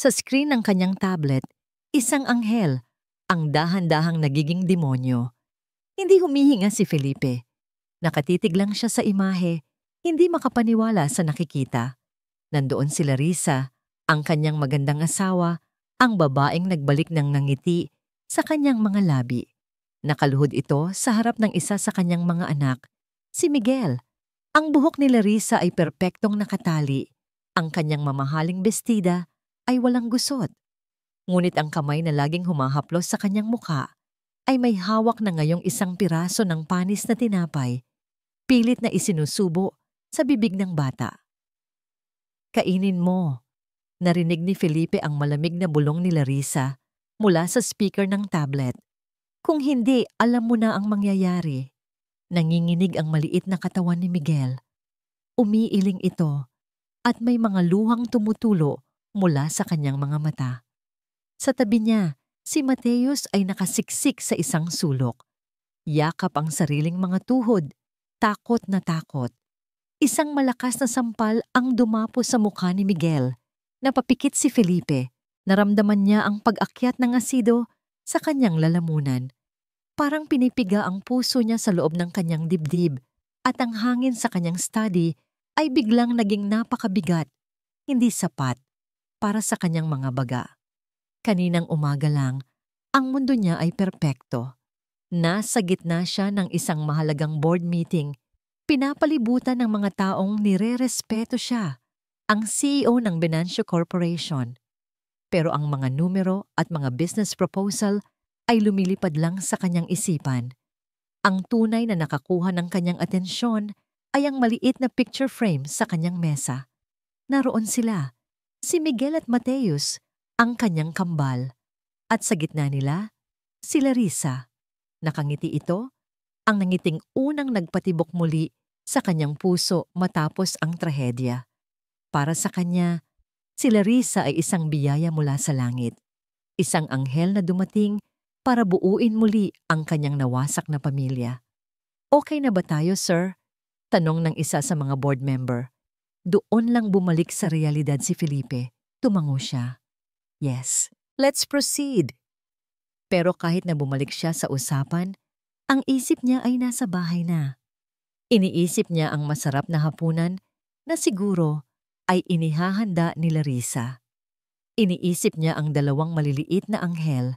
Sa screen ng kanyang tablet, isang anghel, ang dahan-dahang nagiging demonyo. Hindi humihinga si Felipe. Nakatitig lang siya sa imahe, hindi makapaniwala sa nakikita. Nandoon si Larissa, ang kanyang magandang asawa, ang babaeng nagbalik ng nangiti sa kanyang mga labi. Nakaluhod ito sa harap ng isa sa kanyang mga anak, si Miguel. Ang buhok ni Larissa ay perpektong nakatali. Ang kanyang mamahaling bestida ay walang gusot. Ngunit ang kamay na laging humahaplos sa kanyang muka ay may hawak na ngayong isang piraso ng panis na tinapay, pilit na isinusubo sa bibig ng bata. "Kainin mo." Narinig ni Felipe ang malamig na bulong ni Larissa mula sa speaker ng tablet. Kung hindi, alam mo na ang mangyayari. Nanginginig ang maliit na katawan ni Miguel. Umiiling ito at may mga luhang tumutulo mula sa kanyang mga mata. Sa tabi niya, si Mateus ay nakasiksik sa isang sulok. Yakap ang sariling mga tuhod, takot na takot. Isang malakas na sampal ang dumapo sa mukha ni Miguel. Napapikit si Felipe. Naramdaman niya ang pag-akyat ng asido sa kanyang lalamunan. Parang pinipiga ang puso niya sa loob ng kanyang dibdib at ang hangin sa kanyang study ay biglang naging napakabigat, hindi sapat para sa kanyang mga baga. Kaninang umaga lang, ang mundo niya ay perpekto. Nasa gitna siya ng isang mahalagang board meeting. Pinapalibutan ng mga taong nire-respeto siya, ang CEO ng Venancio Corporation. Pero ang mga numero at mga business proposal ay lumilipad lang sa kanyang isipan. Ang tunay na nakakuha ng kanyang atensyon ay ang maliit na picture frame sa kanyang mesa. Naroon sila, si Miguel at Mateus, ang kanyang kambal. At sa gitna nila, si Larissa. Nakangiti ito, ang nangiting unang nagpatibok muli sa kanyang puso matapos ang trahedya. Para sa kanya, si Larissa ay isang biyaya mula sa langit. Isang anghel na dumating para buuin muli ang kanyang nawasak na pamilya. "Okay na ba tayo, sir?" Tanong ng isa sa mga board member. Doon lang bumalik sa realidad si Felipe. Tumango siya. "Yes, let's proceed." Pero kahit na bumalik siya sa usapan, ang isip niya ay nasa bahay na. Iniisip niya ang masarap na hapunan na siguro ay inihahanda ni Larissa. Iniisip niya ang dalawang maliliit na anghel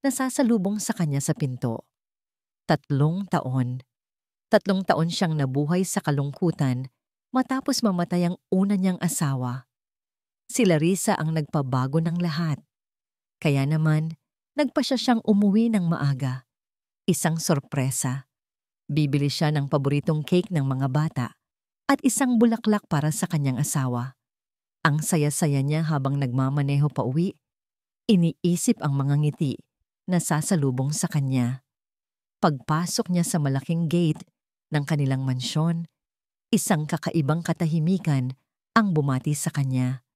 na sasalubong sa kanya sa pinto. 3 taon. 3 taon siyang nabuhay sa kalungkutan matapos mamatay ang una niyang asawa. Si Larissa ang nagpabago ng lahat. Kaya naman, nagpasya siyang umuwi ng maaga. Isang sorpresa. Bibili siya ng paboritong cake ng mga bata at isang bulaklak para sa kanyang asawa. Ang saya-saya niya habang nagmamaneho pa uwi. Iniisip ang mga ngiti na sasalubong sa kanya. Pagpasok niya sa malaking gate ng kanilang mansyon, isang kakaibang katahimikan ang bumati sa kanya.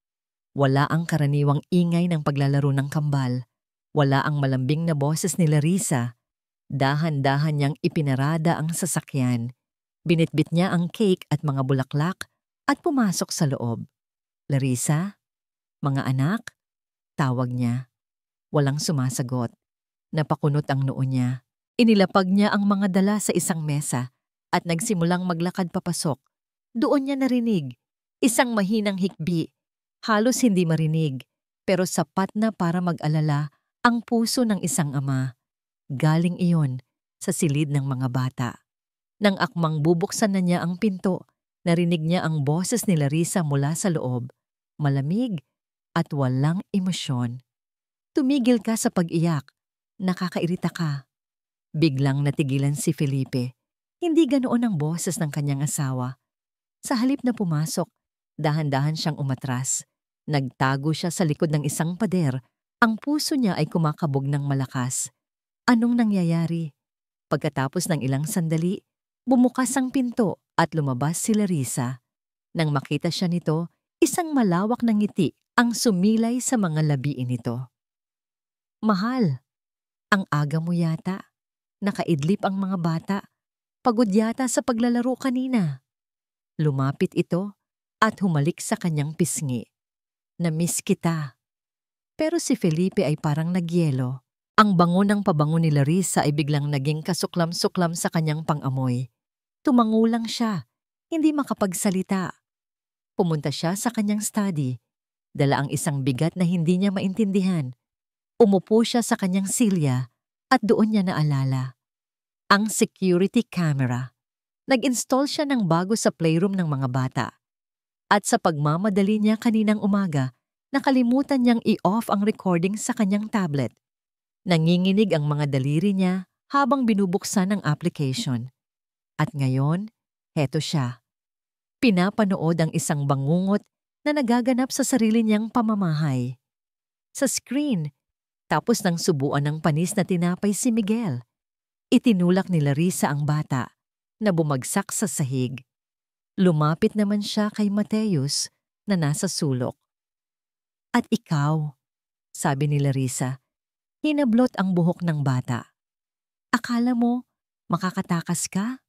Wala ang karaniwang ingay ng paglalaro ng kambal. Wala ang malambing na boses ni Larissa. Dahan-dahan niyang ipinarada ang sasakyan. Binitbit niya ang cake at mga bulaklak at pumasok sa loob. "Larissa? Mga anak?" Tawag niya. Walang sumasagot. Napakunot ang noo niya. Inilapag niya ang mga dala sa isang mesa at nagsimulang maglakad papasok. Doon niya narinig isang mahinang hikbi. Halos hindi marinig, pero sapat na para mag-alala ang puso ng isang ama. Galing iyon sa silid ng mga bata. Nang akmang bubuksan na niya ang pinto, narinig niya ang boses ni Larissa mula sa loob. Malamig at walang emosyon. "Tumigil ka sa pag-iyak. Nakakairita ka." Biglang natigilan si Felipe. Hindi ganoon ang boses ng kanyang asawa. Sa halip na pumasok, dahan-dahan siyang umatras. Nagtago siya sa likod ng isang pader. Ang puso niya ay kumakabog ng malakas. Anong nangyayari? Pagkatapos ng ilang sandali, bumukas ang pinto at lumabas si Larissa. Nang makita siya nito, isang malawak na ngiti ang sumilay sa mga labiin nito. "Mahal, ang aga mo yata. Nakaidlip ang mga bata. Pagod yata sa paglalaro kanina." Lumapit ito at humalik sa kanyang pisngi. "Na-miss kita." Pero si Felipe ay parang nagyelo. Ang bango ng pabango ni Larissa ay biglang naging kasuklam-suklam sa kanyang pang-amoy. Tumangulang siya, hindi makapagsalita. Pumunta siya sa kanyang study. Dala ang isang bigat na hindi niya maintindihan. Umupo siya sa kanyang silya at doon niya naalala ang security camera. Nag-install siya ng bago sa playroom ng mga bata. At sa pagmamadali niya kaninang umaga, nakalimutan niyang i-off ang recording sa kanyang tablet. Nanginginig ang mga daliri niya habang binubuksan ang application. At ngayon, heto siya. Pinapanood ang isang bangungot na nagaganap sa sarili niyang pamamahay. Sa screen, tapos nang subuan ng panis na tinapay si Miguel. Itinulak ni Larissa ang bata na bumagsak sa sahig. Lumapit naman siya kay Mateus na nasa sulok. At ikaw, sabi ni Larissa, hinablot ang buhok ng bata. Akala mo makakatakas ka?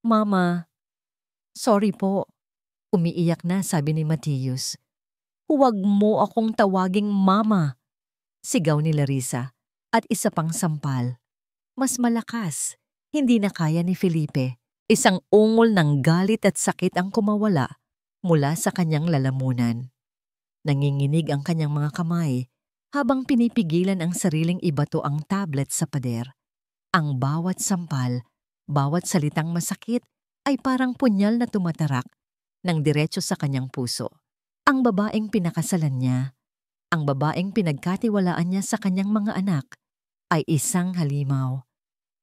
Mama, sorry po. Umiiyak na sabi ni Mateus. Huwag mo akong tawaging mama, sigaw ni Larissa at isa pang sampal. Mas malakas, hindi na kaya ni Felipe. Isang ungol ng galit at sakit ang kumawala mula sa kanyang lalamunan. Nanginginig ang kanyang mga kamay habang pinipigilan ang sariling ibato ang tablet sa pader. Ang bawat sampal, bawat salitang masakit ay parang punyal na tumatarak ng diretso sa kanyang puso. Ang babaeng pinakasalan niya, ang babaeng pinagkatiwalaan niya sa kanyang mga anak, ay isang halimaw.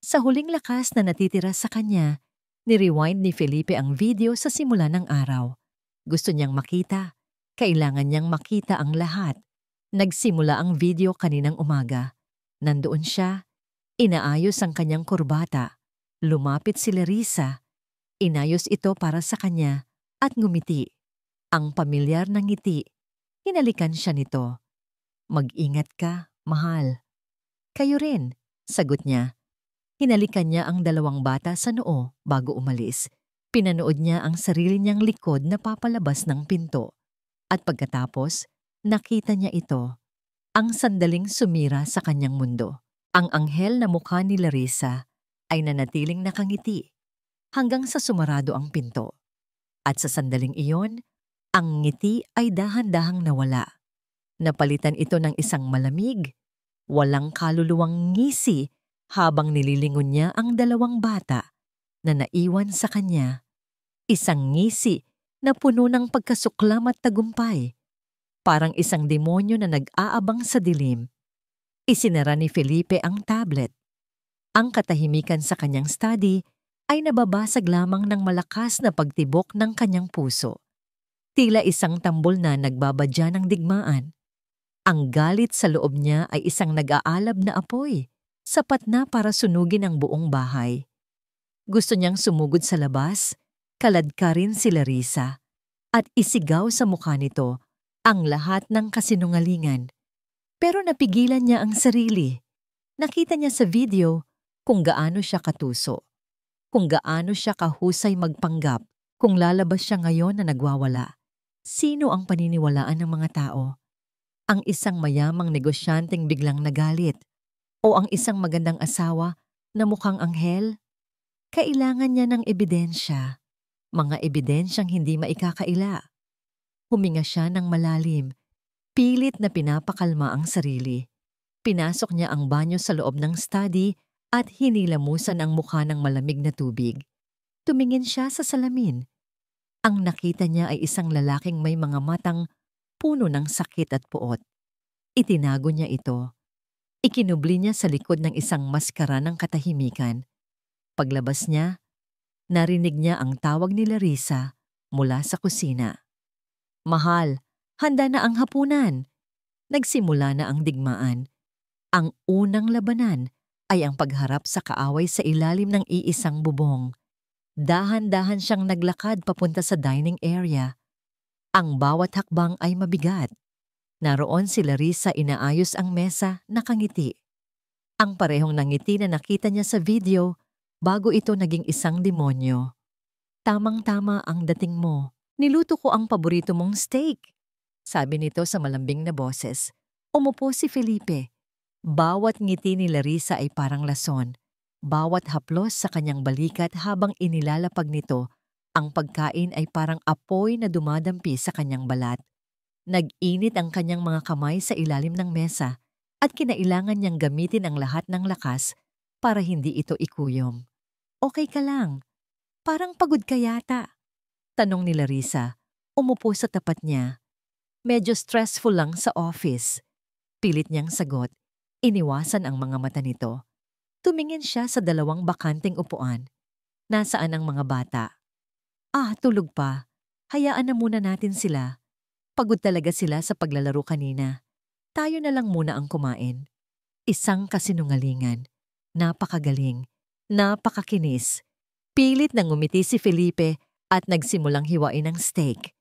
Sa huling lakas na natitira sa kanya, ni-rewind ni Felipe ang video sa simula ng araw. Gusto niyang makita. Kailangan niyang makita ang lahat. Nagsimula ang video kaninang umaga. Nandoon siya. Inaayos ang kanyang kurbata. Lumapit si Larissa. Inayos ito para sa kanya at ngumiti. Ang pamilyar na ngiti. Hinalikan siya nito. Mag-ingat ka, mahal. Kayo rin, sagot niya. Hinalikan niya ang dalawang bata sa noo bago umalis. Pinanood niya ang sarili niyang likod na papalabas ng pinto. At pagkatapos, nakita niya ito. Ang sandaling sumira sa kanyang mundo. Ang anghel na mukha ni Larissa ay nanatiling nakangiti hanggang sa sumarado ang pinto. At sa sandaling iyon, ang ngiti ay dahan-dahang nawala. Napalitan ito ng isang malamig, walang kaluluwang ngisi habang nililingon niya ang dalawang bata na naiwan sa kanya. Isang ngisi na puno ng pagkasuklam at tagumpay. Parang isang demonyo na nag-aabang sa dilim. Isinara ni Felipe ang tablet. Ang katahimikan sa kanyang study ay nababasag lamang ng malakas na pagtibok ng kanyang puso. Tila isang tambol na nagbabadya ng digmaan. Ang galit sa loob niya ay isang nag-aalab na apoy, sapat na para sunugin ang buong bahay. Gusto niyang sumugod sa labas, kaladkarin si Larissa, at isigaw sa mukha nito ang lahat ng kasinungalingan. Pero napigilan niya ang sarili. Nakita niya sa video kung gaano siya katuso, kung gaano siya kahusay magpanggap, kung lalabas siya ngayon na nagwawala. Sino ang paniniwalaan ng mga tao? Ang isang mayamang negosyanteng biglang nagalit? O ang isang magandang asawa na mukhang anghel? Kailangan niya ng ebidensya, mga ebidensyang hindi maikakaila. Huminga siya ng malalim, pilit na pinapakalma ang sarili. Pinasok niya ang banyo sa loob ng study at hinilamusan ang mukha ng malamig na tubig. Tumingin siya sa salamin. Ang nakita niya ay isang lalaking may mga matang puno ng sakit at puot. Itinago niya ito. Ikinubli niya sa likod ng isang maskara ng katahimikan. Paglabas niya, narinig niya ang tawag ni Larissa mula sa kusina. Mahal, handa na ang hapunan. Nagsimula na ang digmaan. Ang unang labanan ay ang pagharap sa kaaway sa ilalim ng iisang bubong. Dahan-dahan siyang naglakad papunta sa dining area. Ang bawat hakbang ay mabigat. Naroon si Larissa inaayos ang mesa, nakangiti. Ang parehong nangiti na nakita niya sa video bago ito naging isang demonyo. Tamang-tama ang dating mo. Niluto ko ang paborito mong steak, sabi nito sa malambing na boses. Umupo si Felipe. Bawat ngiti ni Larissa ay parang lason. Bawat haplos sa kanyang balikat habang inilalapag nito, ang pagkain ay parang apoy na dumadampi sa kanyang balat. Nag-init ang kanyang mga kamay sa ilalim ng mesa at kinailangan niyang gamitin ang lahat ng lakas para hindi ito ikuyom. Okay ka lang? Parang pagod ka yata. Tanong ni Larissa. Umupo sa tapat niya. Medyo stressful lang sa office. Pilit niyang sagot. Iniwasan ang mga mata nito. Tumingin siya sa dalawang bakanting upuan. Nasaan ang mga bata? Tulog pa. Hayaan na muna natin sila. Pagod talaga sila sa paglalaro kanina. Tayo na lang muna ang kumain. Isang kasinungalingan. Napakagaling. Napakakinis. Pilit na ngumiti si Felipe at nagsimulang hiwain ang steak.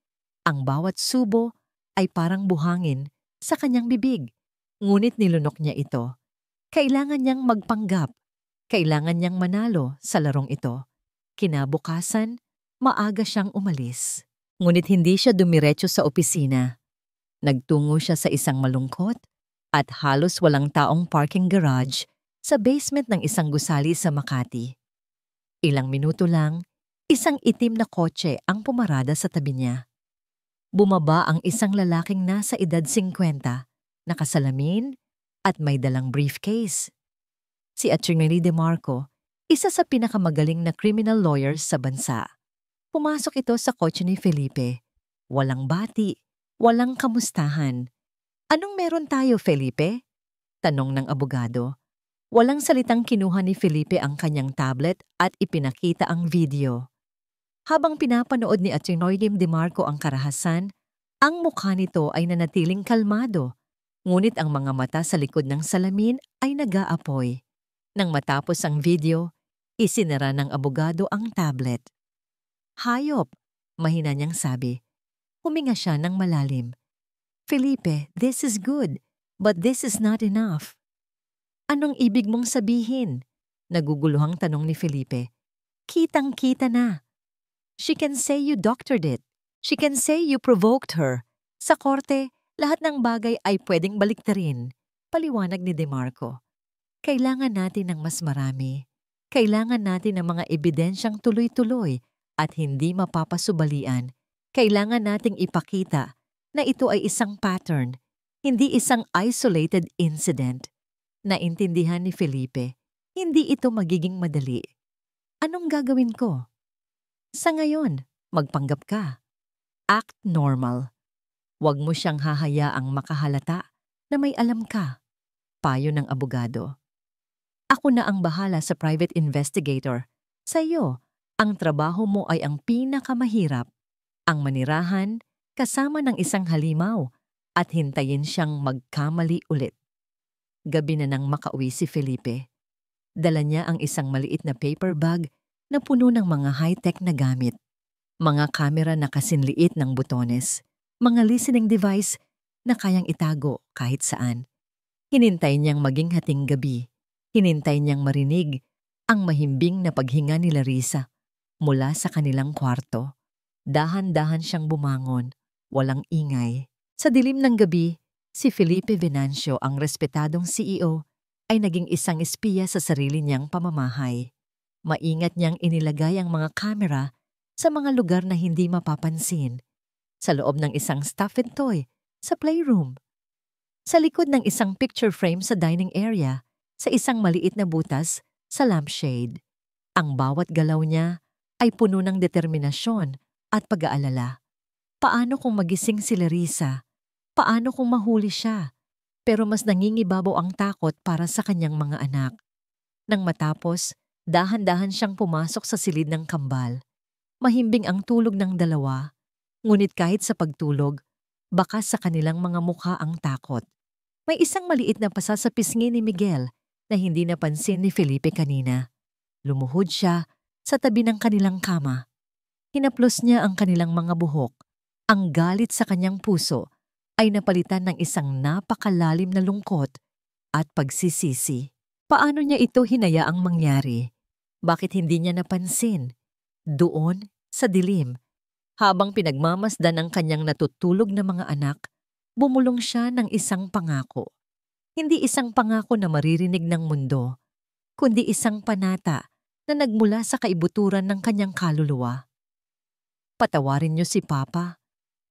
Ang bawat subo ay parang buhangin sa kanyang bibig. Ngunit nilunok niya ito. Kailangan niyang magpanggap. Kailangan niyang manalo sa larong ito. Kinabukasan, maaga siyang umalis. Ngunit hindi siya dumiretso sa opisina. Nagtungo siya sa isang malungkot at halos walang taong parking garage sa basement ng isang gusali sa Makati. Ilang minuto lang, isang itim na kotse ang pumarada sa tabi niya. Bumaba ang isang lalaking nasa edad 50, nakasalamin at may dalang briefcase. Si Attorney De Marco, isa sa pinakamagaling na criminal lawyers sa bansa. Pumasok ito sa kotse ni Felipe. Walang bati, walang kamustahan. Anong meron tayo, Felipe? Tanong ng abogado. Walang salitang kinuha ni Felipe ang kanyang tablet at ipinakita ang video. Habang pinapanood ni Attorney De Marco ang karahasan, ang mukha nito ay nanatiling kalmado, ngunit ang mga mata sa likod ng salamin ay nag-aapoy. Nang matapos ang video, isinara ng abogado ang tablet. Hayop, mahina niyang sabi. Huminga siya ng malalim. Felipe, this is good, but this is not enough. Anong ibig mong sabihin? Naguguluhang tanong ni Felipe. Kitang-kita na. She can say you doctored it. She can say you provoked her. Sa korte, lahat ng bagay ay pwedeng baliktarin. Paliwanag ni De Marco. Kailangan natin ng mas marami. Kailangan natin ng mga ebidensyang tuloy-tuloy at hindi mapapasubalian. Kailangan nating ipakita na ito ay isang pattern, hindi isang isolated incident. Naintindihan ni Felipe, hindi ito magiging madali. Anong gagawin ko? Sa ngayon, magpanggap ka. Act normal. Huwag mo siyang hahayaang makahalata na may alam ka. Payo ng abogado. Ako na ang bahala sa private investigator. Sa iyo, ang trabaho mo ay ang pinakamahirap. Ang manirahan, kasama ng isang halimaw, at hintayin siyang magkamali ulit. Gabi na nang makauwi si Felipe. Dala niya ang isang maliit na paper bag na puno ng mga high-tech na gamit. Mga kamera na kasinliit ng butones. Mga listening device na kayang itago kahit saan. Hinintay niyang maging hating gabi. Hinintay niyang marinig ang mahimbing na paghinga ni Larissa mula sa kanilang kwarto. Dahan-dahan siyang bumangon, walang ingay. Sa dilim ng gabi, si Felipe Venancio, ang respetadong CEO, ay naging isang espiya sa sarili niyang pamamahay. Maingat niyang inilagay ang mga kamera sa mga lugar na hindi mapapansin. Sa loob ng isang stuffed toy, sa playroom. Sa likod ng isang picture frame sa dining area, sa isang maliit na butas sa lampshade. Ang bawat galaw niya ay puno ng determinasyon at pag-aalala. Paano kung magising si Larissa? Paano kung mahuli siya? Pero mas nangingibabaw ang takot para sa kanyang mga anak. Nang matapos, dahan-dahan siyang pumasok sa silid ng kambal. Mahimbing ang tulog ng dalawa, ngunit kahit sa pagtulog, bakas sa kanilang mga mukha ang takot. May isang maliit na pasa sa pisngi ni Miguel na hindi napansin ni Felipe kanina. Lumuhod siya sa tabi ng kanilang kama. Hinaplos niya ang kanilang mga buhok. Ang galit sa kanyang puso ay napalitan ng isang napakalalim na lungkot at pagsisisi. Paano niya ito hinayaang mangyari? Bakit hindi niya napansin? Doon, sa dilim, habang pinagmamasdan ang kanyang natutulog na mga anak, bumulong siya ng isang pangako. Hindi isang pangako na maririnig ng mundo, kundi isang panata na nagmula sa kaibuturan ng kanyang kaluluwa. Patawarin niyo si Papa,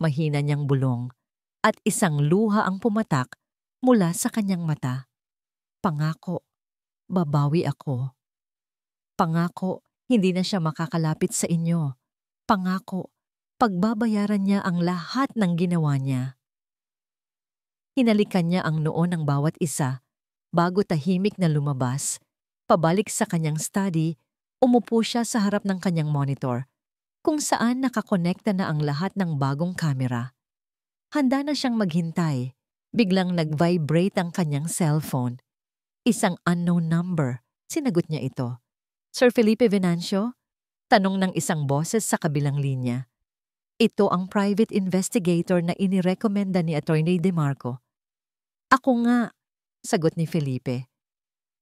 mahina niyang bulong, at isang luha ang pumatak mula sa kanyang mata. Pangako, babawi ako. Pangako, hindi na siya makakalapit sa inyo. Pangako, pagbabayaran niya ang lahat ng ginawa niya. Hinalikan niya ang noo ng bawat isa bago tahimik na lumabas. Pabalik sa kanyang study, umupo siya sa harap ng kanyang monitor, kung saan nakakonekta na ang lahat ng bagong kamera. Handa na siyang maghintay. Biglang nag-vibrate ang kanyang cellphone. Isang unknown number. Sinagot niya ito. Sir Felipe Venancio? Tanong ng isang boses sa kabilang linya. Ito ang private investigator na inirekomenda ni Attorney De Marco. Ako nga, sagot ni Felipe.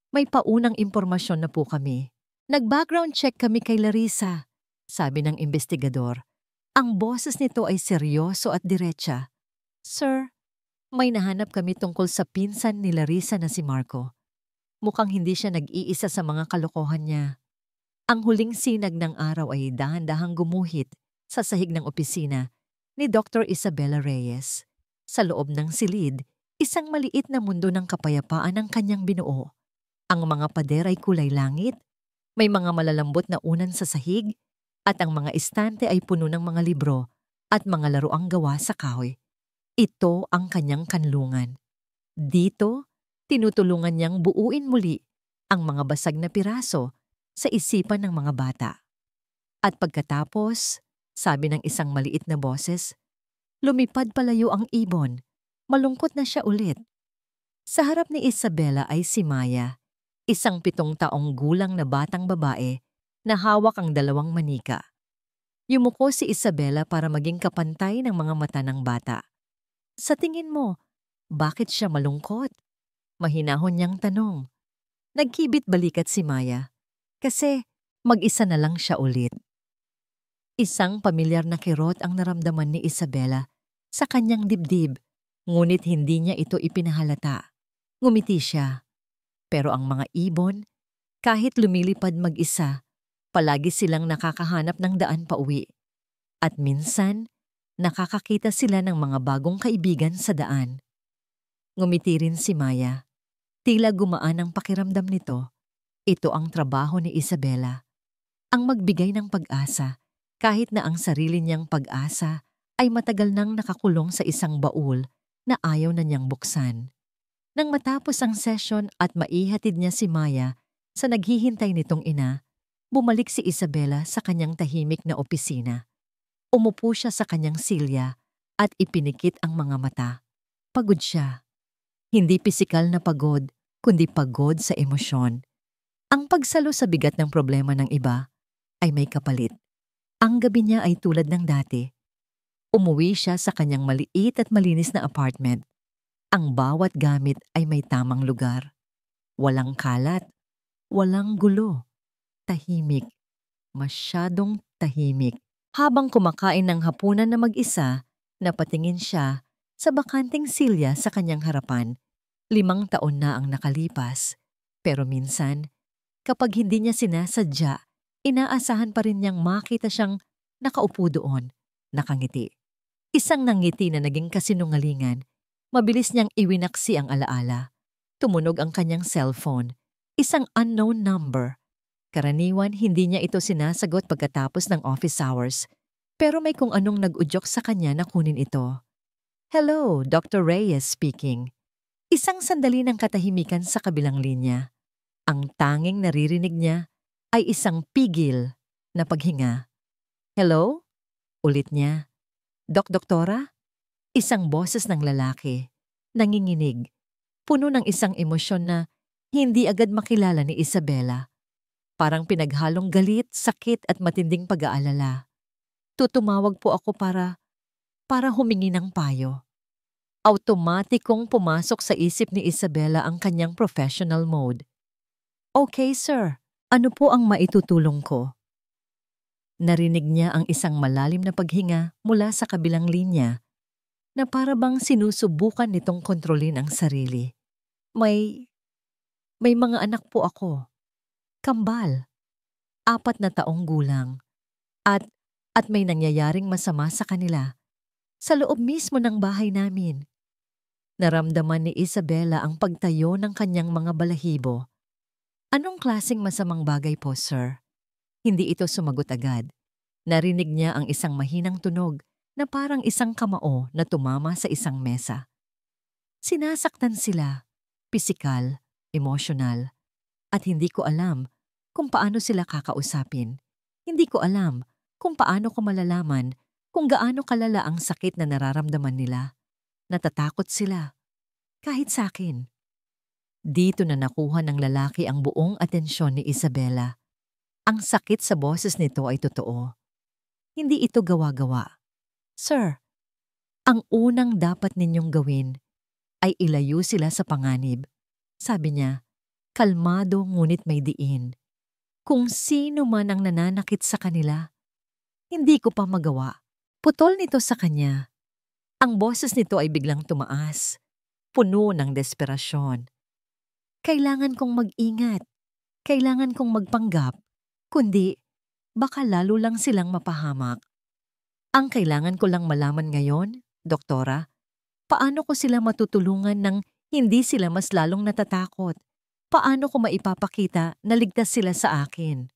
May paunang impormasyon na po kami. Nag-background check kami kay Larissa, sabi ng investigador. Ang boses nito ay seryoso at diretsa. Sir, may nahanap kami tungkol sa pinsan ni Larissa na si Marco. Mukhang hindi siya nag-iisa sa mga kalokohan niya. Ang huling sinag ng araw ay dahan-dahang gumuhit sa sahig ng opisina ni Dr. Isabela Reyes. Sa loob ng silid, isang maliit na mundo ng kapayapaan ang kanyang binuo. Ang mga pader ay kulay langit, may mga malalambot na unan sa sahig, at ang mga estante ay puno ng mga libro at mga laruang gawa sa kahoy. Ito ang kanyang kanlungan. Dito, tinutulungan niyang buuin muli ang mga basag na piraso sa isipan ng mga bata. At pagkatapos, sabi ng isang maliit na boses, lumipad palayo ang ibon. Malungkot na siya ulit. Sa harap ni Isabela ay si Maya, isang 7 taong gulang na batang babae na hawak ang 2 manika. Yumuko si Isabela para maging kapantay ng mga mata ng bata. Sa tingin mo, bakit siya malungkot? Mahinahon niyang tanong. Nagkibit balikat si Maya, kasi mag-isa na lang siya ulit. Isang pamilyar na kirot ang naramdaman ni Isabela sa kanyang dibdib, ngunit hindi niya ito ipinahalata. Ngumiti siya. Pero ang mga ibon, kahit lumilipad mag-isa, palagi silang nakakahanap ng daan pauwi. At minsan, nakakakita sila ng mga bagong kaibigan sa daan. Ngumiti rin si Maya. Tila gumaan ang pakiramdam nito. Ito ang trabaho ni Isabela. Ang magbigay ng pag-asa, kahit na ang sarili niyang pag-asa ay matagal nang nakakulong sa isang baul na ayaw na niyang buksan. Nang matapos ang session at maihatid niya si Maya sa naghihintay nitong ina, bumalik si Isabela sa kanyang tahimik na opisina. Umupo siya sa kanyang silya at ipinikit ang mga mata. Pagod siya. Hindi pisikal na pagod, kundi pagod sa emosyon. Ang pagsalo sa bigat ng problema ng iba ay may kapalit. Ang gabi niya ay tulad ng dati. Umuwi siya sa kanyang maliit at malinis na apartment. Ang bawat gamit ay may tamang lugar. Walang kalat, walang gulo. Tahimik, masyadong tahimik. Habang kumakain ng hapunan na mag-isa, napatingin siya sa bakanting silya sa kanyang harapan. 5 taon na ang nakalipas. Pero minsan, kapag hindi niya sinasadya, inaasahan pa rin niyang makita siyang nakaupo doon, nakangiti. Isang nangiti na naging kasinungalingan. Mabilis niyang iwinaksi ang alaala. Tumunog ang kanyang cellphone. Isang unknown number. Karaniwan hindi niya ito sinasagot pagkatapos ng office hours. Pero may kung anong nag-udyok sa kanya na kunin ito. Hello, Dr. Reyes speaking. Isang sandali ng katahimikan sa kabilang linya. Ang tanging naririnig niya ay isang pigil na paghinga. Hello? Ulit niya. Doktora? Isang boses ng lalaki, nanginginig, puno ng isang emosyon na hindi agad makilala ni Isabela. Parang pinaghalong galit, sakit at matinding pag-aalala. Tutumawag po ako para humingi ng payo. Automatikong pumasok sa isip ni Isabela ang kanyang professional mode. Okay sir, ano po ang maitutulong ko? Narinig niya ang isang malalim na paghinga mula sa kabilang linya. na para bang sinusubukan nitong kontrolin ang sarili. May mga anak po ako. Kambal, 4 na taong gulang. At may nangyayaring masama sa kanila. Sa loob mismo ng bahay namin. Naramdaman ni Isabela ang pagtayo ng kanyang mga balahibo. Anong klaseng masamang bagay po, sir? Hindi ito sumagot agad. Narinig niya ang isang mahinang tunog na parang isang kamao na tumama sa isang mesa. Sinasaktan sila, pisikal, emosyonal, at hindi ko alam kung paano sila kakausapin. Hindi ko alam kung paano ko malalaman kung gaano kalala ang sakit na nararamdaman nila. Natatakot sila. Kahit sa akin. Dito na nakuha ng lalaki ang buong atensyon ni Isabela. Ang sakit sa boses nito ay totoo. Hindi ito gawa-gawa. Sir, ang unang dapat ninyong gawin ay ilayo sila sa panganib. Sabi niya, kalmado ngunit may diin. Kung sino man ang nananakit sa kanila, hindi ko pa magawa. Putol nito sa kanya. Ang boses nito ay biglang tumaas, puno ng desperasyon. Kailangan kong mag-ingat. Kailangan kong magpanggap. Kundi, baka lalo lang silang mapahamak. Ang kailangan ko lang malaman ngayon, Doktora, paano ko sila matutulungan nang hindi sila mas lalong natatakot? Paano ko maipapakita na ligtas sila sa akin?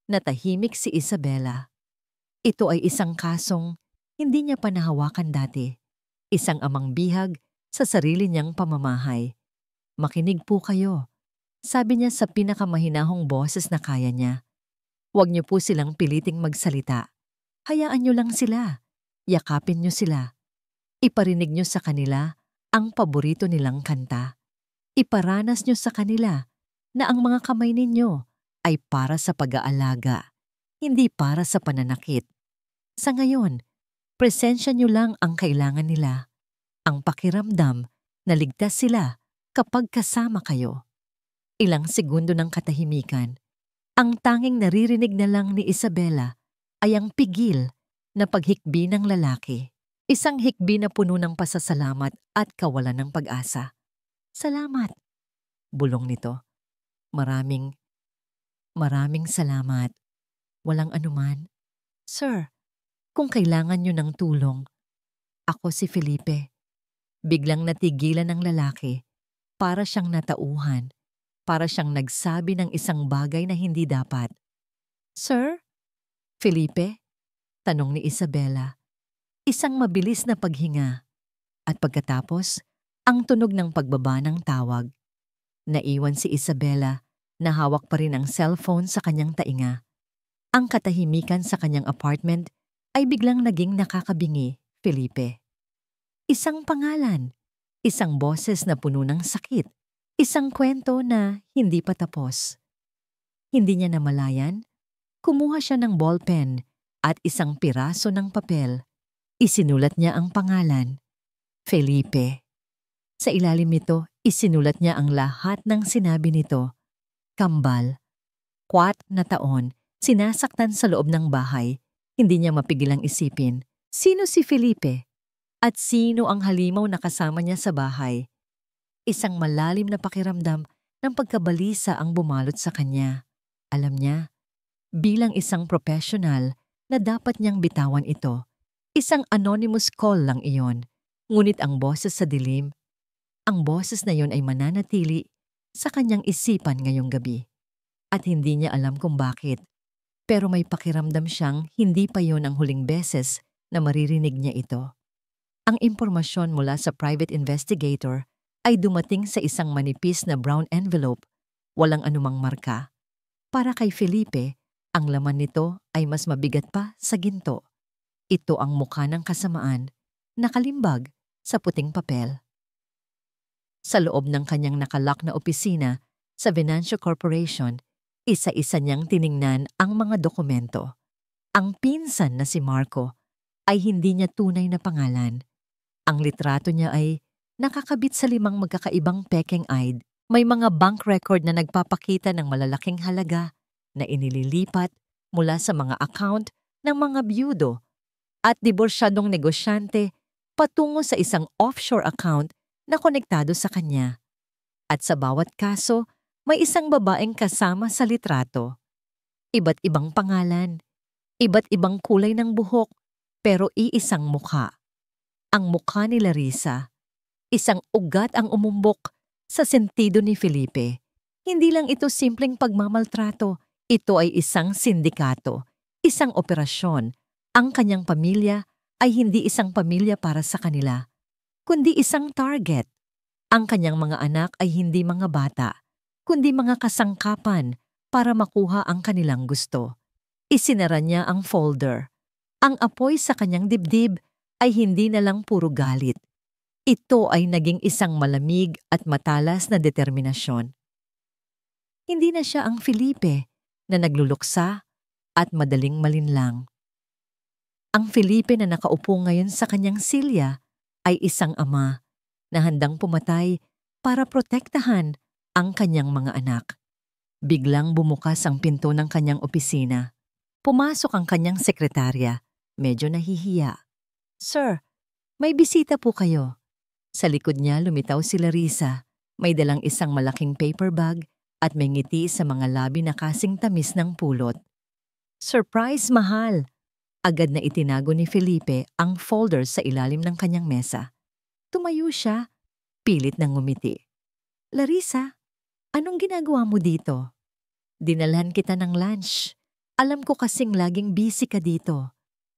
Natahimik si Isabela. Ito ay isang kasong hindi niya pa nahawakan dati. Isang amang bihag sa sarili niyang pamamahay. Makinig po kayo, sabi niya sa pinakamahinahong boses na kaya niya. Huwag niyo po silang piliting magsalita. Hayaan niyo lang sila. Yakapin niyo sila. Iparinig niyo sa kanila ang paborito nilang kanta. Iparanas niyo sa kanila na ang mga kamay ninyo ay para sa pag-aalaga, hindi para sa pananakit. Sa ngayon, presensya niyo lang ang kailangan nila, ang pakiramdam na ligtas sila kapag kasama kayo. Ilang segundo ng katahimikan, ang tanging naririnig na lang ni Isabela ay ang pigil na paghikbi ng lalaki. Isang hikbi na puno ng pasasalamat at kawalan ng pag-asa. Salamat, bulong nito. Maraming salamat. Walang anuman. Sir, kung kailangan niyo ng tulong, ako si Felipe. Biglang natigilan ng lalaki, para siyang natauhan, para siyang nagsabi ng isang bagay na hindi dapat. Sir? Felipe? Tanong ni Isabela. Isang mabilis na paghinga. At pagkatapos, ang tunog ng pagbaba ng tawag. Naiwan si Isabela na hawak pa rin ang cellphone sa kanyang tainga. Ang katahimikan sa kanyang apartment ay biglang naging nakakabingi, Felipe. Isang pangalan, isang boses na puno ng sakit, isang kwento na hindi pa tapos. Hindi niya namalayan, kumuha siya ng ballpen at isang piraso ng papel. Isinulat niya ang pangalan, Felipe. Sa ilalim nito, isinulat niya ang lahat ng sinabi nito. Kambal, 4 na taon, sinasaktan sa loob ng bahay. Hindi niya mapigilang isipin, sino si Felipe? At sino ang halimaw na kasama niya sa bahay? Isang malalim na pakiramdam ng pagkabalisa ang bumalot sa kanya. Alam niya, bilang isang profesional na dapat niyang bitawan ito. Isang anonymous call lang iyon. Ngunit ang boses sa dilim, ang boses na yon ay mananatili sa kanyang isipan ngayong gabi. At hindi niya alam kung bakit. Pero may pakiramdam siyang hindi pa yon ang huling beses na maririnig niya ito. Ang impormasyon mula sa private investigator ay dumating sa isang manipis na brown envelope, walang anumang marka. Para kay Felipe, ang laman nito ay mas mabigat pa sa ginto. Ito ang mukha ng kasamaan, nakalimbag sa puting papel. Sa loob ng kanyang nakalock na opisina sa Venancio Corporation, isa-isa niyang tiningnan ang mga dokumento. Ang pinsan na si Marco ay hindi niya tunay na pangalan. Ang litrato niya ay nakakabit sa 5 magkakaibang pekeng ID. May mga bank record na nagpapakita ng malalaking halaga na inililipat mula sa mga account ng mga byudo at diborsyadong negosyante patungo sa isang offshore account na konektado sa kanya. At sa bawat kaso, may isang babaeng kasama sa litrato. Iba't ibang pangalan, iba't ibang kulay ng buhok, pero iisang mukha. Ang mukha ni Larissa. Isang ugat ang umumbok sa sentido ni Felipe. Hindi lang ito simpleng pagmamaltrato, ito ay isang sindikato, isang operasyon. Ang kanyang pamilya ay hindi isang pamilya para sa kanila, kundi isang target. Ang kanyang mga anak ay hindi mga bata, kundi mga kasangkapan para makuha ang kanilang gusto. Isinara niya ang folder. Ang apoy sa kanyang dibdib ay hindi na lang puro galit. Ito ay naging isang malamig at matalas na determinasyon. Hindi na siya ang Felipe na nagluluksa at madaling malinlang. Ang Felipe na nakaupo ngayon sa kanyang silya ay isang ama na handang pumatay para protektahan ang kanyang mga anak. Biglang bumukas ang pinto ng kanyang opisina. Pumasok ang kanyang sekretarya, medyo nahihiya. "Sir, may bisita po kayo." Sa likod niya lumitaw si Larissa. May dalang isang malaking paper bag at may ngiti sa mga labi na kasing tamis ng pulot. "Surprise, mahal!" Agad na itinago ni Felipe ang folder sa ilalim ng kanyang mesa. Tumayo siya, pilit nang ngumiti. "Larissa, anong ginagawa mo dito?" "Dinalhan kita ng lunch. Alam ko kasing laging busy ka dito,"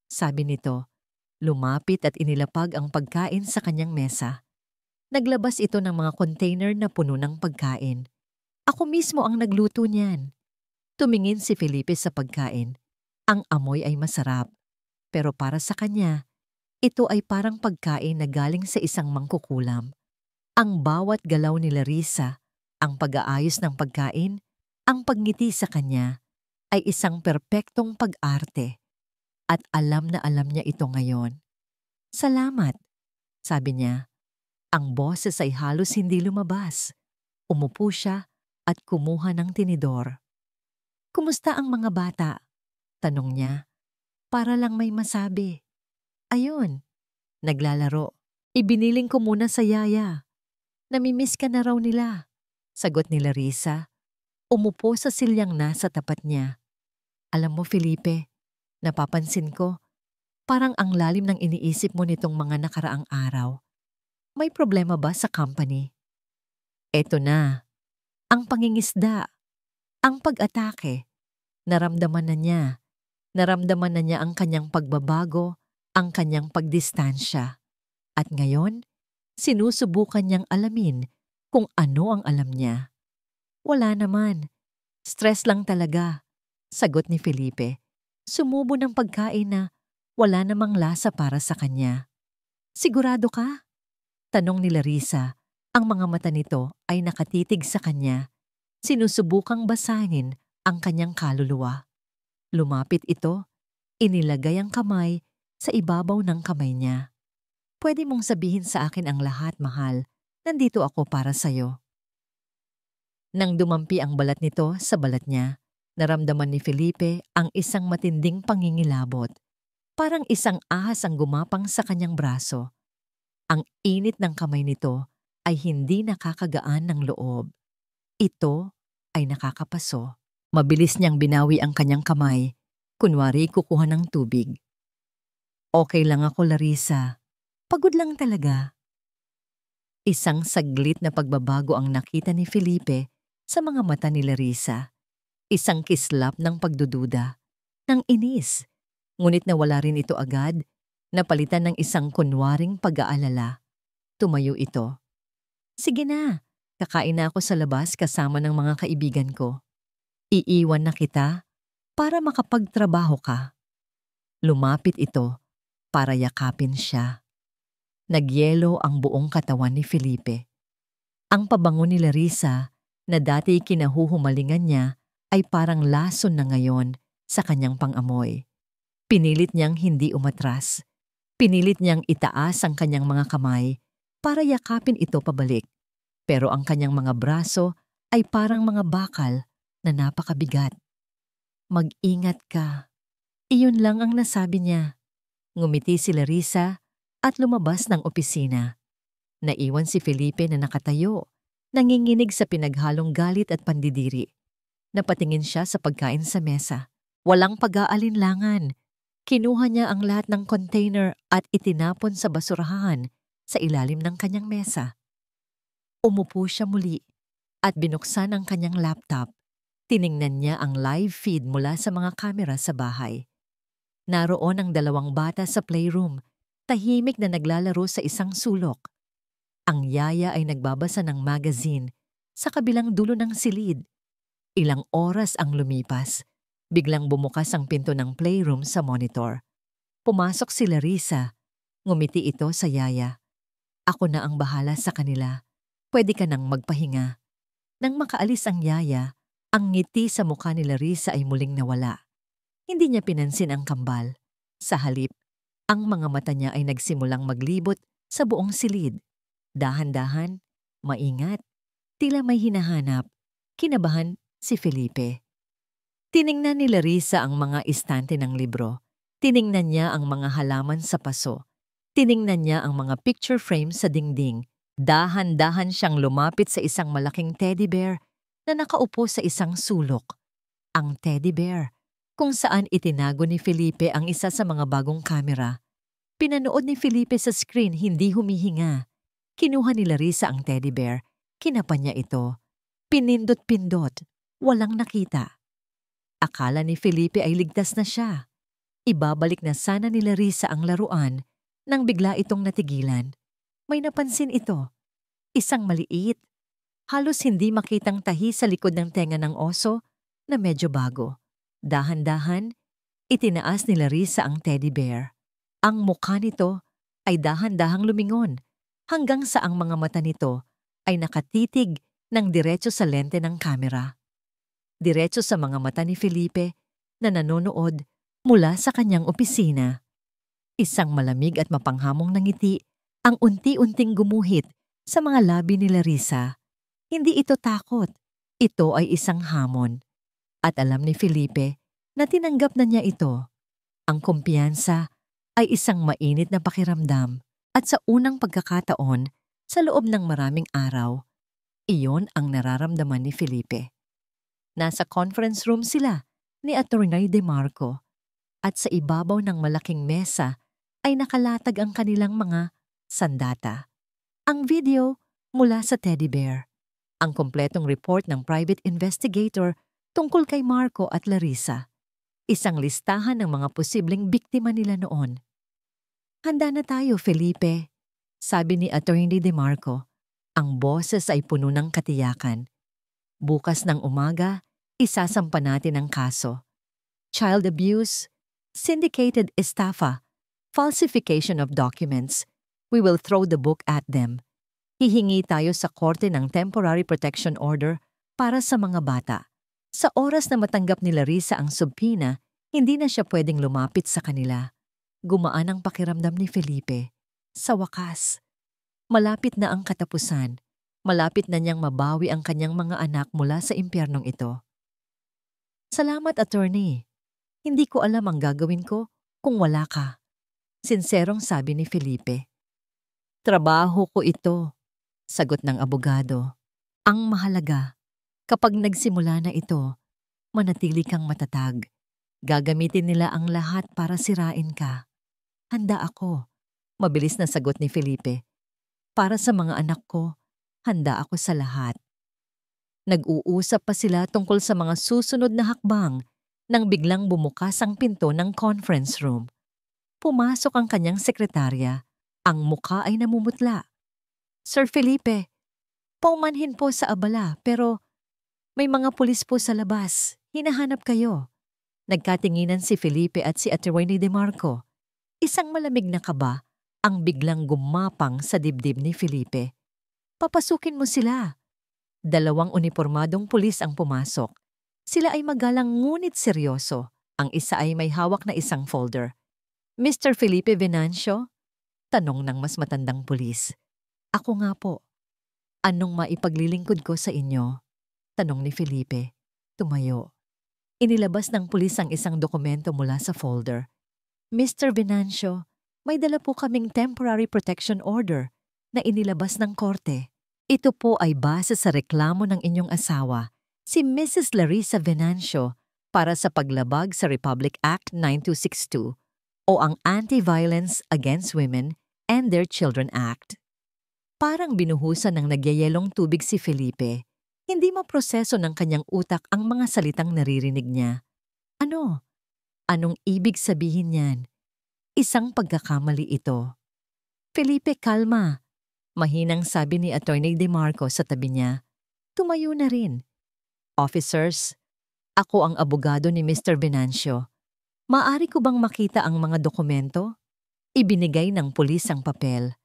sabi nito. Lumapit at inilapag ang pagkain sa kanyang mesa. Naglabas ito ng mga container na puno ng pagkain. "Ako mismo ang nagluto niyan." Tumingin si Felipe sa pagkain. Ang amoy ay masarap. Pero para sa kanya, ito ay parang pagkain na galing sa isang mangkukulam. Ang bawat galaw ni Larissa, ang pag-aayos ng pagkain, ang pagngiti sa kanya, ay isang perpektong pag-arte. At alam na alam niya ito ngayon. "Salamat," sabi niya. Ang boses ay halos hindi lumabas. Umupo siya at kumuha ng tinidor. "Kumusta ang mga bata?" tanong niya. Para lang may masabi. "Ayun, naglalaro. Ibiniling ko muna sa yaya. Namimiss ka na raw nila," sagot ni Larissa. Umupo sa silyang nasa tapat niya. "Alam mo, Felipe, napapansin ko, parang ang lalim ng iniisip mo nitong mga nakaraang araw. May problema ba sa company?" "Eto na, ang pangingisda, ang pag-atake. Naramdaman na niya. Naramdaman na niya ang kanyang pagbabago, ang kanyang pagdistansya. At ngayon, sinusubukan niyang alamin kung ano ang alam niya." "Wala naman. Stress lang talaga," sagot ni Felipe. Sumubo ng pagkain na wala namang lasa para sa kanya. "Sigurado ka?" tanong ni Larissa. Ang mga mata nito ay nakatitig sa kanya. Sinusubukang basahin ang kanyang kaluluwa. Lumapit ito, inilagay ang kamay sa ibabaw ng kamay niya. "Pwede mong sabihin sa akin ang lahat, mahal. Nandito ako para sa'yo." Nang dumampi ang balat nito sa balat niya, naramdaman ni Felipe ang isang matinding pangingilabot. Parang isang ahas ang gumapang sa kanyang braso. Ang init ng kamay nito ay hindi nakakagaan ng loob. Ito ay nakakapaso. Mabilis niyang binawi ang kanyang kamay, kunwari kukuha ng tubig. "Okay lang ako, Larissa. Pagod lang talaga." Isang saglit na pagbabago ang nakita ni Felipe sa mga mata ni Larissa. Isang kislap ng pagdududa, ng inis. Ngunit nawala rin ito agad, napalitan ng isang kunwaring pag-aalala. Tumayo ito. "Sige na, kakain na ako sa labas kasama ng mga kaibigan ko. Iiwan na kita para makapagtrabaho ka." Lumapit ito para yakapin siya. Nagyelo ang buong katawan ni Felipe. Ang pabango ni Larissa na dati kinahuhumalingan niya ay parang lason na ngayon sa kanyang pangamoy. Pinilit niyang hindi umatras. Pinilit niyang itaas ang kanyang mga kamay para yakapin ito pabalik. Pero ang kanyang mga braso ay parang mga bakal na napakabigat. "Mag-ingat ka." Iyon lang ang nasabi niya. Ngumiti si Larissa at lumabas ng opisina. Naiwan si Felipe na nakatayo, nanginginig sa pinaghalong galit at pandidiri. Napatingin siya sa pagkain sa mesa. Walang pag-aalinlangan. Kinuha niya ang lahat ng container at itinapon sa basurahan sa ilalim ng kanyang mesa. Umupo siya muli at binuksan ang kanyang laptop. Tiningnan niya ang live feed mula sa mga kamera sa bahay. Naroon ang 2 bata sa playroom, tahimik na naglalaro sa isang sulok. Ang yaya ay nagbabasa ng magazine sa kabilang dulo ng silid. Ilang oras ang lumipas. Biglang bumukas ang pinto ng playroom sa monitor. Pumasok si Larissa. Ngumiti ito sa yaya. Ako na ang bahala sa kanila. Pwede ka nang magpahinga. Nang makaalis ang yaya, ang ngiti sa mukha ni Larissa ay muling nawala. Hindi niya pinansin ang kambal. Sa halip, ang mga mata niya ay nagsimulang maglibot sa buong silid. Dahan-dahan, maingat, tila may hinahanap. Kinabahan si Felipe. Tiningnan ni Larissa ang mga istante ng libro. Tiningnan niya ang mga halaman sa paso. Tiningnan niya ang mga picture frames sa dingding. Dahan-dahan siyang lumapit sa isang malaking teddy bear na nakaupo sa isang sulok. Ang teddy bear, kung saan itinago ni Felipe ang isa sa mga bagong kamera. Pinanood ni Felipe sa screen, hindi humihinga. Kinuha ni Larissa ang teddy bear. Kinapa niya ito. Pinindot-pindot. Walang nakita. Akala ni Felipe ay ligtas na siya. Ibabalik na sana ni Larissa ang laruan nang bigla itong natigilan. May napansin ito. Isang maliit, halos hindi makitang tahi sa likod ng tenga ng oso na medyo bago. Dahan-dahan, itinaas ni Larissa ang teddy bear. Ang mukha nito ay dahan-dahang lumingon hanggang sa ang mga mata nito ay nakatitig ng diretso sa lente ng kamera. Diretso sa mga mata ni Felipe na nanonood mula sa kanyang opisina. Isang malamig at mapanghamong na ngiti ang unti-unting gumuhit sa mga labi ni Larissa. Hindi ito takot. Ito ay isang hamon. At alam ni Felipe na tinanggap na niya ito. Ang kumpiyansa ay isang mainit na pakiramdam at sa unang pagkakataon sa loob ng maraming araw, iyon ang nararamdaman ni Felipe. Nasa conference room sila ni Attorney DeMarco at sa ibabaw ng malaking mesa ay nakalatag ang kanilang mga sandata. Ang video mula sa teddy bear. Ang kompletong report ng private investigator tungkol kay Marco at Larissa. Isang listahan ng mga posibleng biktima nila noon. Handa na tayo, Felipe, sabi ni Attorney DeMarco. Ang boses ay puno ng katiyakan. Bukas ng umaga, isasampa natin ang kaso. Child abuse, syndicated estafa, falsification of documents. We will throw the book at them. Hihingi tayo sa korte ng temporary protection order para sa mga bata. Sa oras na matanggap ni Larissa ang subpoena, hindi na siya pwedeng lumapit sa kanila. Gumaan ang pakiramdam ni Felipe. Sa wakas, malapit na ang katapusan. Malapit na niyang mabawi ang kanyang mga anak mula sa impyernong ito. Salamat, attorney. Hindi ko alam ang gagawin ko kung wala ka. Sinserong sabi ni Felipe. Trabaho ko ito, sagot ng abogado. Ang mahalaga, kapag nagsimula na ito, manatili kang matatag. Gagamitin nila ang lahat para sirain ka. Handa ako, mabilis na sagot ni Felipe. Para sa mga anak ko, handa ako sa lahat. Nag-uusap pa sila tungkol sa mga susunod na hakbang nang biglang bumukas ang pinto ng conference room. Pumasok ang kanyang sekretarya. Ang mukha ay namumutla. Sir Felipe, paumanhin po sa abala pero may mga pulis po sa labas. Hinahanap kayo. Nagkatinginan si Felipe at si Attorney DeMarco. Isang malamig na kaba ang biglang gumapang sa dibdib ni Felipe. Papasukin mo sila. 2 unipormadong pulis ang pumasok. Sila ay magalang ngunit seryoso. Ang isa ay may hawak na isang folder. Mr. Felipe Venancio? Tanong ng mas matandang pulis. Ako nga po. Anong maipaglilingkod ko sa inyo? Tanong ni Felipe. Tumayo. Inilabas ng pulis ang isang dokumento mula sa folder. Mr. Venancio, May dala po kaming temporary protection order na inilabas ng korte. Ito po ay base sa reklamo ng inyong asawa, si Mrs. Larissa Venancio, para sa paglabag sa Republic Act 9262 o ang Anti-Violence Against Women and Their Children Act. Parang binuhusan ng nagyayelong tubig si Felipe. Hindi maproseso ng kanyang utak ang mga salitang naririnig niya. Ano? Anong ibig sabihin niyan? Isang pagkakamali ito. Felipe, kalma. Mahinang sabi ni Attorney De Marco sa tabi niya. Tumayo na rin. Officers, ako ang abogado ni Mr. Venancio. Maaari ko bang makita ang mga dokumento? Ibinigay ng pulis ang papel.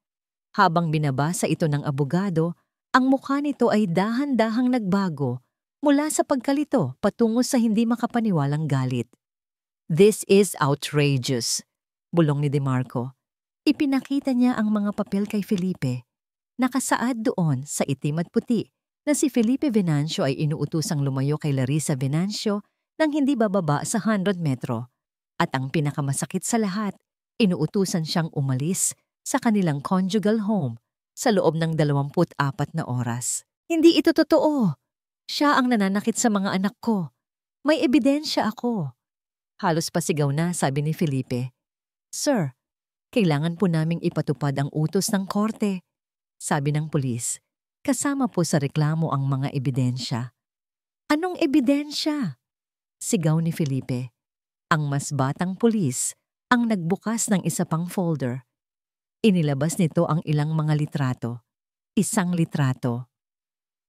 Habang binabasa ito ng abogado, ang mukha nito ay dahan-dahang nagbago mula sa pagkalito patungo sa hindi makapaniwalang galit. This is outrageous, bulong ni De Marco. Ipinakita niya ang mga papel kay Felipe. Nakasaad doon sa itim at puti na si Felipe Venancio ay inuutusang lumayo kay Larissa Venancio nang hindi bababa sa 100 metro. At ang pinakamasakit sa lahat, inuutusan siyang umalis sa kanilang conjugal home sa loob ng 24 na oras. Hindi ito totoo. Siya ang nananakit sa mga anak ko. May ebidensya ako. Halos pasigaw na, sabi ni Felipe. Sir, kailangan po naming ipatupad ang utos ng korte, sabi ng pulis. Kasama po sa reklamo ang mga ebidensya. Anong ebidensya? Sigaw ni Felipe. Ang mas batang pulis ang nagbukas ng isa pang folder. Inilabas nito ang ilang mga litrato. Isang litrato.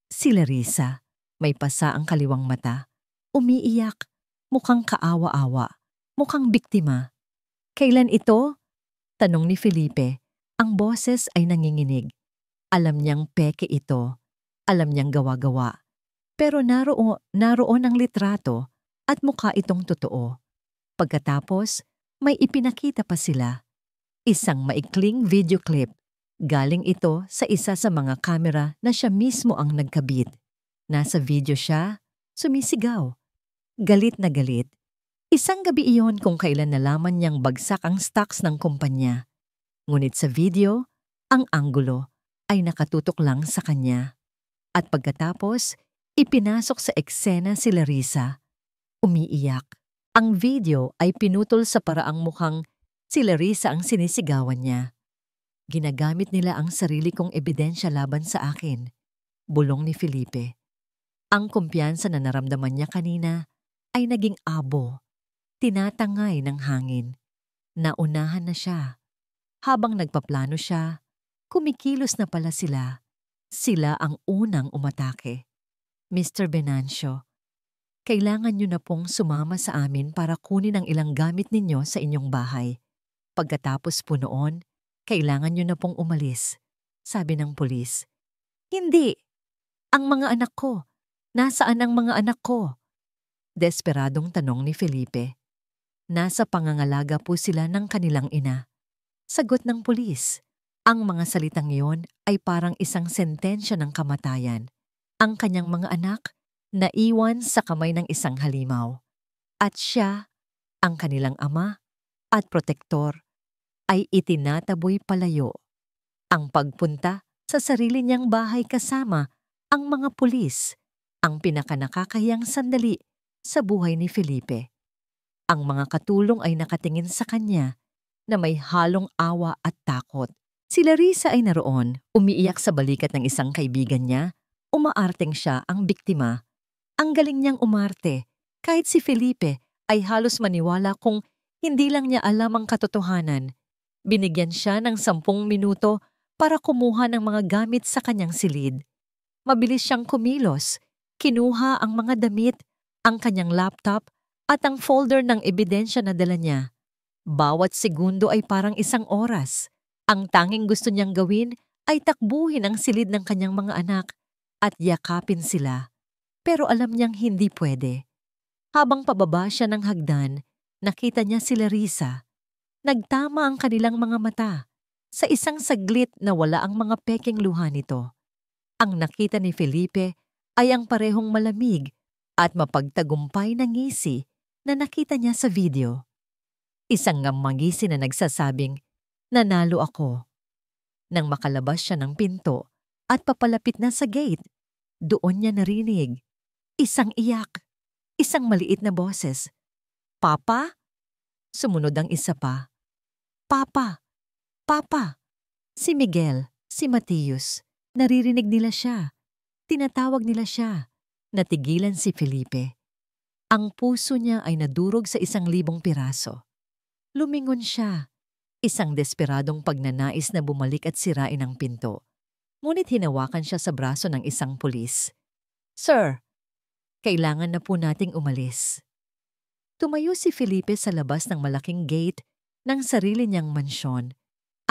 Si Larissa, may pasa ang kaliwang mata. Umiiyak, mukhang kaawa-awa, mukhang biktima. Kailan ito? Tanong ni Felipe. Ang boses ay nanginginig. Alam niyang peke ito. Alam niyang gawa-gawa. Pero naroon ang litrato at mukha itong totoo. Pagkatapos, may ipinakita pa sila. Isang maikling video clip. Galing ito sa isa sa mga kamera na siya mismo ang nagkabit. Nasa video siya, sumisigaw. Galit na galit. Isang gabi iyon kung kailan nalaman niyang bagsak ang stocks ng kumpanya. Ngunit sa video, ang anggulo ay nakatutok lang sa kanya. At pagkatapos, ipinasok sa eksena si Larissa. Umiiyak. Ang video ay pinutol sa paraang mukhang si Larissa ang sinisigawan niya. Ginagamit nila ang sarili kong ebidensya laban sa akin, bulong ni Felipe. Ang kumpiyansa na naramdaman niya kanina ay naging abo, tinatangay ng hangin. Naunahan na siya. Habang nagpaplano siya, kumikilos na pala sila. Sila ang unang umatake. Mr. Venancio, kailangan niyo na pong sumama sa amin para kunin ang ilang gamit ninyo sa inyong bahay. Pagkatapos po noon, kailangan niyo na pong umalis, sabi ng pulis. Hindi! Ang mga anak ko! Nasaan ang mga anak ko? Desperadong tanong ni Felipe. Nasa pangangalaga po sila ng kanilang ina. Sagot ng pulis. Ang mga salitang iyon ay parang isang sentensya ng kamatayan. Ang kanyang mga anak naiwan sa kamay ng isang halimaw. At siya, ang kanilang ama at protektor, ay itinataboy palayo. Ang pagpunta sa sarili niyang bahay kasama ang mga pulis, ang pinakanakakahiyang sandali sa buhay ni Felipe. Ang mga katulong ay nakatingin sa kanya na may halong awa at takot. Si Larissa ay naroon, umiiyak sa balikat ng isang kaibigan niya, umaarteng siya ang biktima. Ang galing niyang umarte, kahit si Felipe ay halos maniwala kung hindi lang niya alam ang katotohanan. Binigyan siya ng 10 minuto para kumuha ng mga gamit sa kanyang silid. Mabilis siyang kumilos, kinuha ang mga damit, ang kanyang laptop at ang folder ng ebidensya na dala niya. Bawat segundo ay parang 1 oras. Ang tanging gusto niyang gawin ay takbuhin ang silid ng kanyang mga anak at yakapin sila. Pero alam niyang hindi pwede. Habang pababa siya ng hagdan, nakita niya si Larissa. Nagtama ang kanilang mga mata. Sa isang saglit na wala ang mga pekeng luha nito. Ang nakita ni Felipe ay ang parehong malamig at mapagtagumpay na ngisi na nakita niya sa video. Isang ngisi na nagsasabing, Nanalo ako. Nang makalabas siya ng pinto at papalapit na sa gate, doon niya narinig. Isang iyak. Isang maliit na boses. Papa? Sumunod ang isa pa. Papa! Papa! Si Miguel, si Mateus. Naririnig nila siya. Tinatawag nila siya. Natigilan si Felipe. Ang puso niya ay nadurog sa 1,000 piraso. Lumingon siya. Isang desperadong pagnanais na bumalik at sirain ang pinto. Ngunit hinawakan siya sa braso ng isang pulis. Sir, kailangan na po nating umalis. Tumayo si Felipe sa labas ng malaking gate ng sarili niyang mansyon.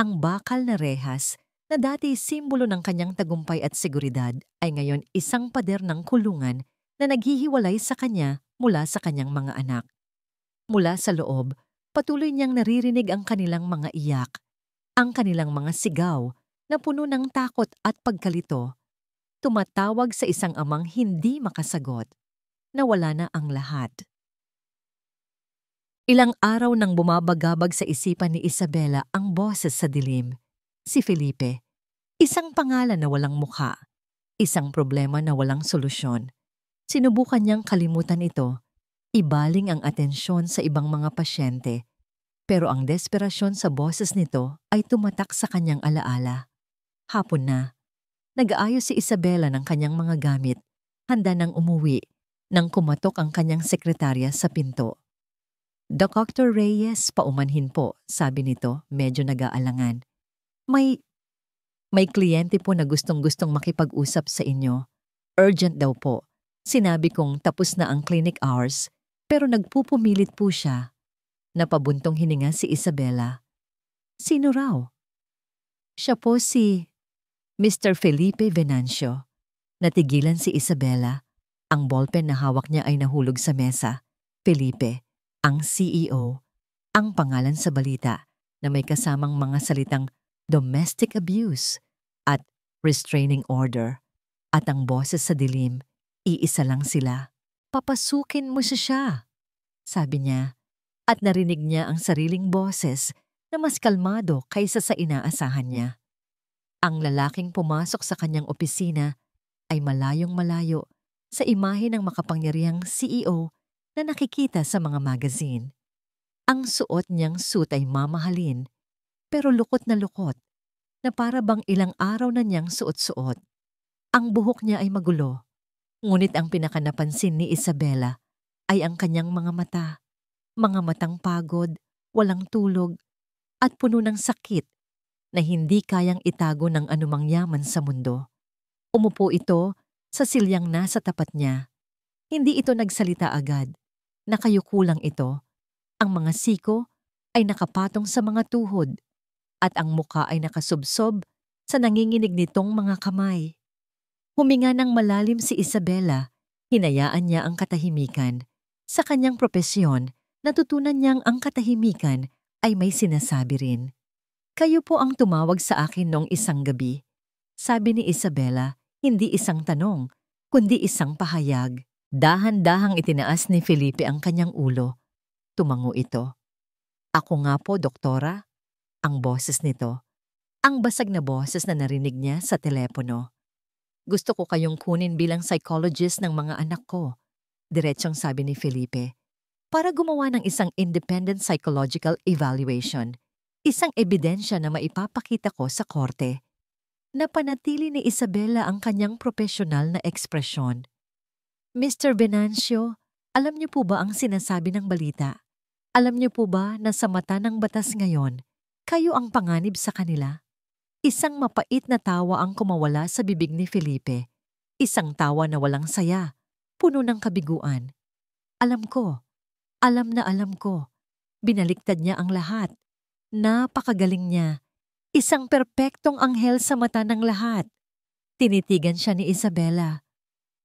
Ang bakal na rehas na dati simbolo ng kanyang tagumpay at seguridad ay ngayon isang pader ng kulungan na naghihiwalay sa kanya mula sa kanyang mga anak. Mula sa loob, patuloy niyang naririnig ang kanilang mga iyak, ang kanilang mga sigaw na puno ng takot at pagkalito. Tumatawag sa isang amang hindi makasagot. Nawala na ang lahat. Ilang araw nang bumabagabag sa isipan ni Isabela ang boses sa dilim. Si Felipe, isang pangalan na walang mukha, isang problema na walang solusyon. Sinubukan niyang kalimutan ito, ibaling ang atensyon sa ibang mga pasyente, pero ang desperasyon sa boses nito ay tumatak sa kanyang alaala. Hapon na. Nag-aayos si Isabela ng kanyang mga gamit, handa nang umuwi, nang kumatok ang kanyang sekretarya sa pinto. Dr. Reyes, paumanhin po, sabi nito, medyo nag-aalangan. May kliyente po na gustong-gustong makipag-usap sa inyo. Urgent daw po. Sinabi kong tapos na ang clinic hours, pero nagpupumilit po siya. Napabuntong hininga si Isabela. Sino raw? Siya po si Mr. Felipe Venancio. Natigilan si Isabela. Ang ballpen na hawak niya ay nahulog sa mesa. Felipe, ang CEO, ang pangalan sa balita na may kasamang mga salitang domestic abuse at restraining order. At ang boses sa dilim, iisa lang sila. Papasukin mo siya, sabi niya. At narinig niya ang sariling boses na mas kalmado kaysa sa inaasahan niya. Ang lalaking pumasok sa kanyang opisina ay malayong malayo sa imahe ng makapangyarihang CEO na nakikita sa mga magazine. Ang suot niyang suit ay mamahalin, pero lukot na para bang ilang araw na niyang suot-suot. Ang buhok niya ay magulo, ngunit ang pinakanapansin ni Isabela ay ang kanyang mga matang pagod, walang tulog, at puno ng sakit na hindi kayang itago ng anumang yaman sa mundo. Umupo ito sa silyang nasa tapat niya. Hindi ito nagsalita agad. Nakayuko lang ito. Ang mga siko ay nakapatong sa mga tuhod at ang muka ay nakasubsob sa nanginginig nitong mga kamay. Huminga ng malalim si Isabela. Hinayaan niya ang katahimikan. Sa kanyang propesyon, natutunan niyang ang katahimikan ay may sinasabi rin. Kayo po ang tumawag sa akin noong isang gabi. Sabi ni Isabela, hindi isang tanong, kundi isang pahayag. Dahan-dahang itinaas ni Felipe ang kanyang ulo. Tumango ito. Ako nga po, doktora. Ang boses nito. Ang basag na boses na narinig niya sa telepono. Gusto ko kayong kunin bilang psychologist ng mga anak ko. Diretsong sabi ni Felipe. Para gumawa ng isang independent psychological evaluation. Isang ebidensya na maipapakita ko sa korte. Napanatili ni Isabela ang kanyang profesional na ekspresyon. Mr. Venancio, alam niyo po ba ang sinasabi ng balita? Alam niyo po ba na sa mata ng batas ngayon, kayo ang panganib sa kanila? Isang mapait na tawa ang kumawala sa bibig ni Felipe. Isang tawa na walang saya, puno ng kabiguan. Alam ko. Binaliktad niya ang lahat. Napakagaling niya. Isang perpektong anghel sa mata ng lahat. Tinitigan siya ni Isabela.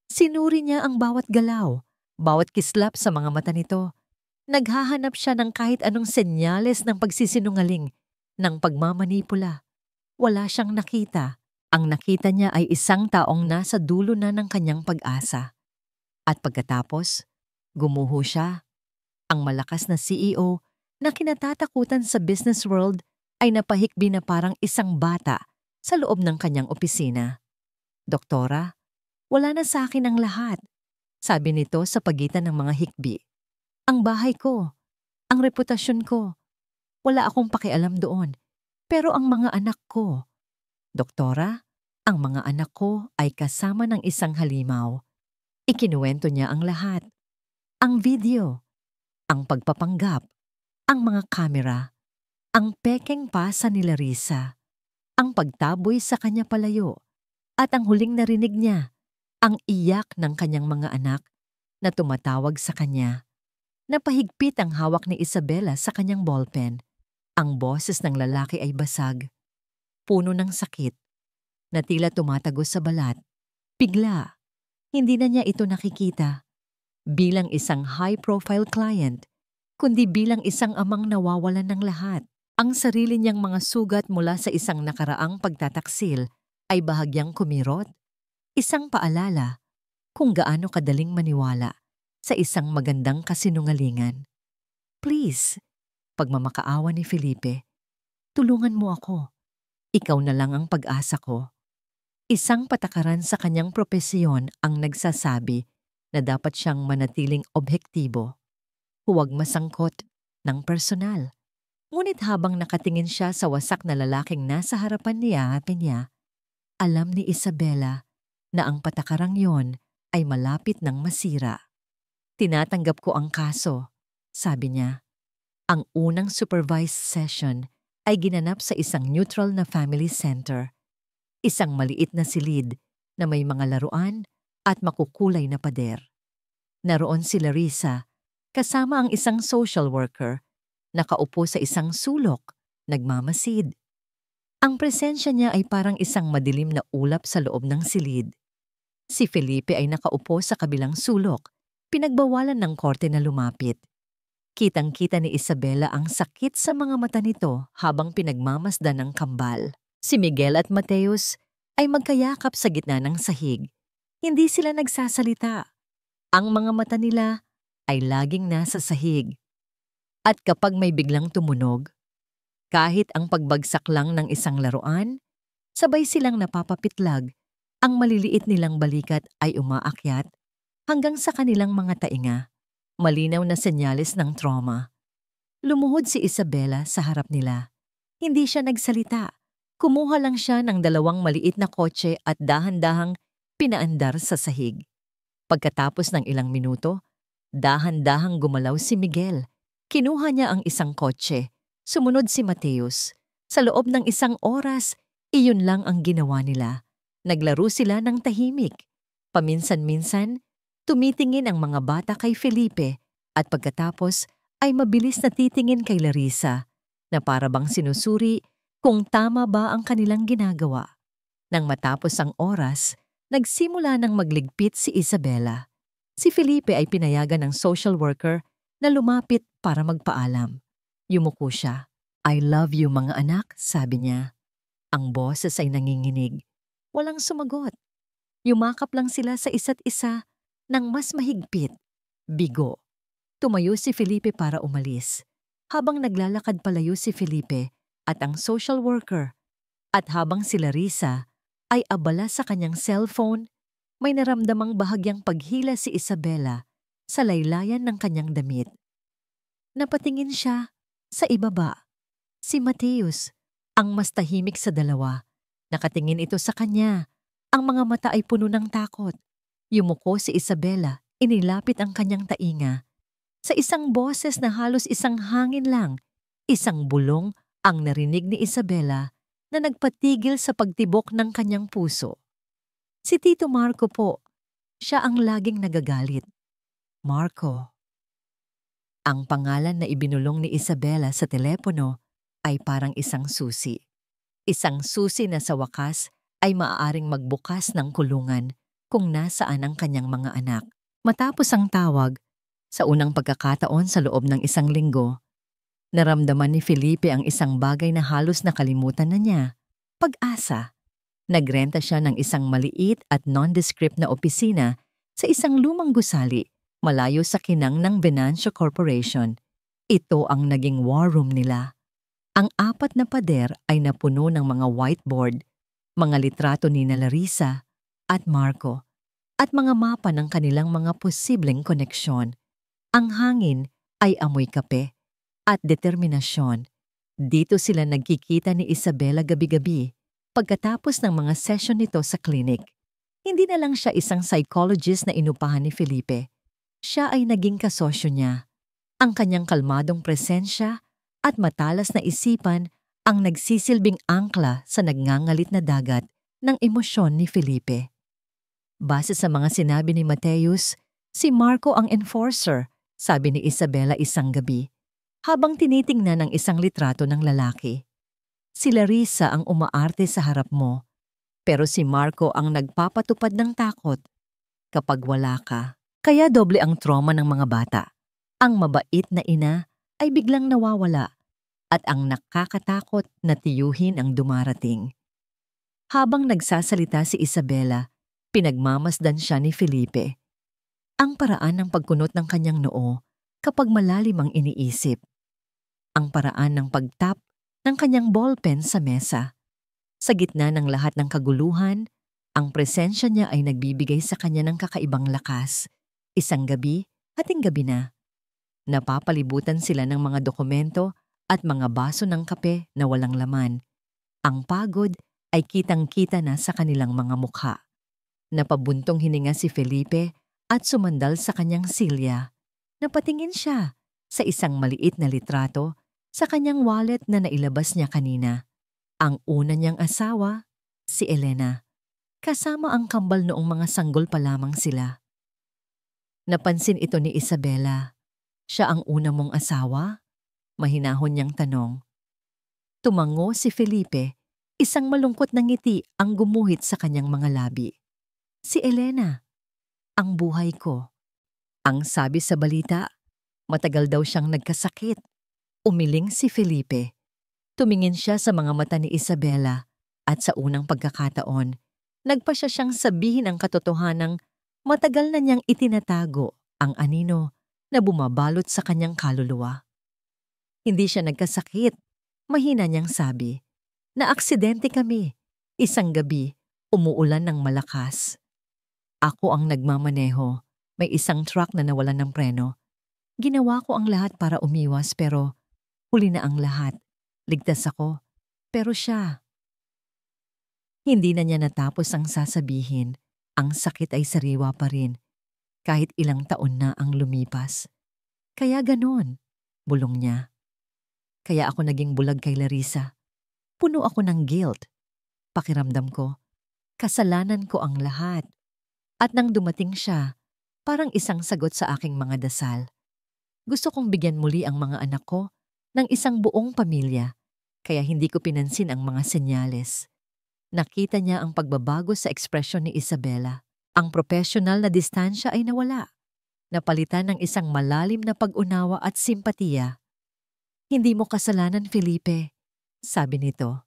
Sinuri niya ang bawat galaw, bawat kislap sa mga mata nito. Naghahanap siya ng kahit anong senyales ng pagsisinungaling, ng pagmamanipula. Wala siyang nakita. Ang nakita niya ay isang taong nasa dulo na ng kanyang pag-asa. At pagkatapos, gumuho siya. Ang malakas na CEO na kinatatakutan sa business world ay napahikbi na parang isang bata sa loob ng kanyang opisina. "Doktora, wala na sa akin ang lahat," sabi nito sa pagitan ng mga hikbi. "Ang bahay ko, ang reputasyon ko, wala akong pakialam doon. Pero ang mga anak ko, doktora, ang mga anak ko ay kasama ng isang halimaw." Ikinuwento niya ang lahat. Ang video, ang pagpapanggap, ang mga kamera, ang pekeng pasa ni Larissa, ang pagtaboy sa kanya palayo, at ang huling narinig niya, ang iyak ng kanyang mga anak na tumatawag sa kanya. Napahigpit ang hawak ni Isabela sa kanyang ballpen. Ang boses ng lalaki ay basag, puno ng sakit, na tila tumatagos sa balat. Bigla, hindi na niya ito nakikita bilang isang high-profile client, kundi bilang isang amang nawawalan ng lahat. Ang sarili niyang mga sugat mula sa isang nakaraang pagtataksil ay bahagyang kumirot, isang paalala kung gaano kadaling maniwala sa isang magandang kasinungalingan. "Please," pagmamakaawa ni Felipe, "tulungan mo ako. Ikaw na lang ang pag-asa ko." Isang patakaran sa kanyang propesyon ang nagsasabi na dapat siyang manatiling objektibo, huwag masangkot ng personal. Ngunit habang nakatingin siya sa wasak na lalaking nasa harapan niya, alam ni Isabela na ang patakarang yon ay malapit ng masira. "Tinatanggap ko ang kaso," sabi niya. Ang unang supervised session ay ginanap sa isang neutral na family center. Isang maliit na silid na may mga laruan at makukulay na pader. Naroon si Larissa, kasama ang isang social worker, nakaupo sa isang sulok, nagmamasid. Ang presensya niya ay parang isang madilim na ulap sa loob ng silid. Si Felipe ay nakaupo sa kabilang sulok, pinagbawalan ng korte na lumapit. Kitang-kita ni Isabela ang sakit sa mga mata nito habang pinagmamasdan ng kambal. Si Miguel at Mateus ay magkayakap sa gitna ng sahig. Hindi sila nagsasalita. Ang mga mata nila ay laging nasa sahig. At kapag may biglang tumunog, kahit ang pagbagsak lang ng isang laruan, sabay silang napapapitlag. Ang maliliit nilang balikat ay umaakyat hanggang sa kanilang mga tainga. Malinaw na senyales ng trauma. Lumuhod si Isabela sa harap nila. Hindi siya nagsalita. Kumuha lang siya ng 2 maliit na kotse at dahan-dahang pinaandar sa sahig. Pagkatapos ng ilang minuto, dahan-dahang gumalaw si Miguel. Kinuha niya ang isang kotse. Sumunod si Mateus. Sa loob ng 1 oras, iyon lang ang ginawa nila. Naglaro sila ng tahimik. Paminsan-minsan, tumitingin ang mga bata kay Felipe at pagkatapos ay mabilis na titingin kay Larissa na para bang sinusuri kung tama ba ang kanilang ginagawa. Nang matapos ang oras, nagsimula ng magligpit si Isabela. Si Felipe ay pinayagan ng social worker na lumapit para magpaalam. Yumuko siya. "I love you mga anak," sabi niya. Ang boses ay nanginginig. Walang sumagot. Yumakap lang sila sa isa't isa ng mas mahigpit. Bigo. Tumayo si Felipe para umalis. Habang naglalakad palayo si Felipe at ang social worker, at habang si Larissa ay abala sa kanyang cellphone, may naramdamang bahagyang paghila si Isabela sa laylayan ng kanyang damit. Napatingin siya sa ibaba. Si Mateus, ang mas tahimik sa dalawa. Nakatingin ito sa kanya. Ang mga mata ay puno ng takot. Yumuko si Isabela, inilapit ang kanyang tainga. Sa isang boses na halos isang hangin lang, isang bulong ang narinig ni Isabela na nagpatigil sa pagtibok ng kanyang puso. "Si Tito Marco po, siya ang laging nagagalit." Marco. Ang pangalan na ibinulong ni Isabela sa telepono ay parang isang susi. Isang susi na sa wakas ay maaaring magbukas ng kulungan kung nasaan ang kanyang mga anak. Matapos ang tawag, sa unang pagkakataon sa loob ng 1 linggo, naramdaman ni Felipe ang isang bagay na halos nakalimutan na niya. Pag-asa. Nagrenta siya ng isang maliit at nondescript na opisina sa isang lumang gusali, malayo sa kinang ng Venancio Corporation. Ito ang naging war room nila. Ang apat na pader ay napuno ng mga whiteboard, mga litrato ni Larissa at Marco, at mga mapa ng kanilang mga posibleng koneksyon. Ang hangin ay amoy kape at determinasyon. Dito sila nagkikita ni Isabela gabi-gabi pagkatapos ng mga session nito sa clinic. Hindi na lang siya isang psychologist na inupahan ni Felipe. Siya ay naging kasosyo niya. Ang kanyang kalmadong presensya at matalas na isipan ang nagsisilbing angkla sa nagngangalit na dagat ng emosyon ni Felipe. Base sa mga sinabi ni Mateus, si Marco ang enforcer, sabi ni Isabela isang gabi, habang tinitingnan ang isang litrato ng lalaki. Si Larissa ang umaarte sa harap mo, pero si Marco ang nagpapatupad ng takot kapag wala ka. Kaya doble ang trauma ng mga bata. Ang mabait na ina ay biglang nawawala at ang nakakatakot na tiyuhin ang dumarating. Habang nagsasalita si Isabela, pinagmamasdan siya ni Felipe. Ang paraan ng pagkunot ng kanyang noo kapag malalim ang iniisip. Ang paraan ng pagtap ng kanyang ballpen sa mesa. Sa gitna ng lahat ng kaguluhan, ang presensya niya ay nagbibigay sa kanya ng kakaibang lakas. Isang gabi, hating gabi na. Napapalibutan sila ng mga dokumento at mga baso ng kape na walang laman. Ang pagod ay kitang-kita na sa kanilang mga mukha. Napabuntong hininga si Felipe at sumandal sa kanyang silya. Napatingin siya sa isang maliit na litrato sa kanyang wallet na nailabas niya kanina. Ang una niyang asawa, si Elena. Kasama ang kambal noong mga sanggol pa lamang sila. Napansin ito ni Isabela. Siya ang una mong asawa? Mahinahon niyang tanong. Tumango si Felipe, isang malungkot na ngiti ang gumuhit sa kanyang mga labi. Si Elena, ang buhay ko. Ang sabi sa balita, matagal daw siyang nagkasakit. Umiling si Felipe. Tumingin siya sa mga mata ni Isabela at sa unang pagkakataon, nagpa siya siyang sabihin ang katotohanang matagal na niyang itinatago ang anino na bumabalot sa kanyang kaluluwa. Hindi siya nagkasakit, mahina niyang sabi. Naaksidente kami. Isang gabi, umuulan ng malakas. Ako ang nagmamaneho. May isang truck na nawalan ng preno. Ginawa ko ang lahat para umiwas pero huli na ang lahat. Ligtas ako. Pero siya. Hindi na niya natapos ang sasabihin. Ang sakit ay sariwa pa rin. Kahit ilang taon na ang lumipas. Kaya ganon, bulong niya. Kaya ako naging bulag kay Larissa. Puno ako ng guilt. Pakiramdam ko, kasalanan ko ang lahat. At nang dumating siya, parang isang sagot sa aking mga dasal. Gusto kong bigyan muli ang mga anak ko ng isang buong pamilya, kaya hindi ko pinansin ang mga senyales. Nakita niya ang pagbabago sa ekspresyon ni Isabela. Ang profesional na distansya ay nawala. Napalitan ng isang malalim na pag-unawa at simpatiya. Hindi mo kasalanan, Felipe, sabi nito.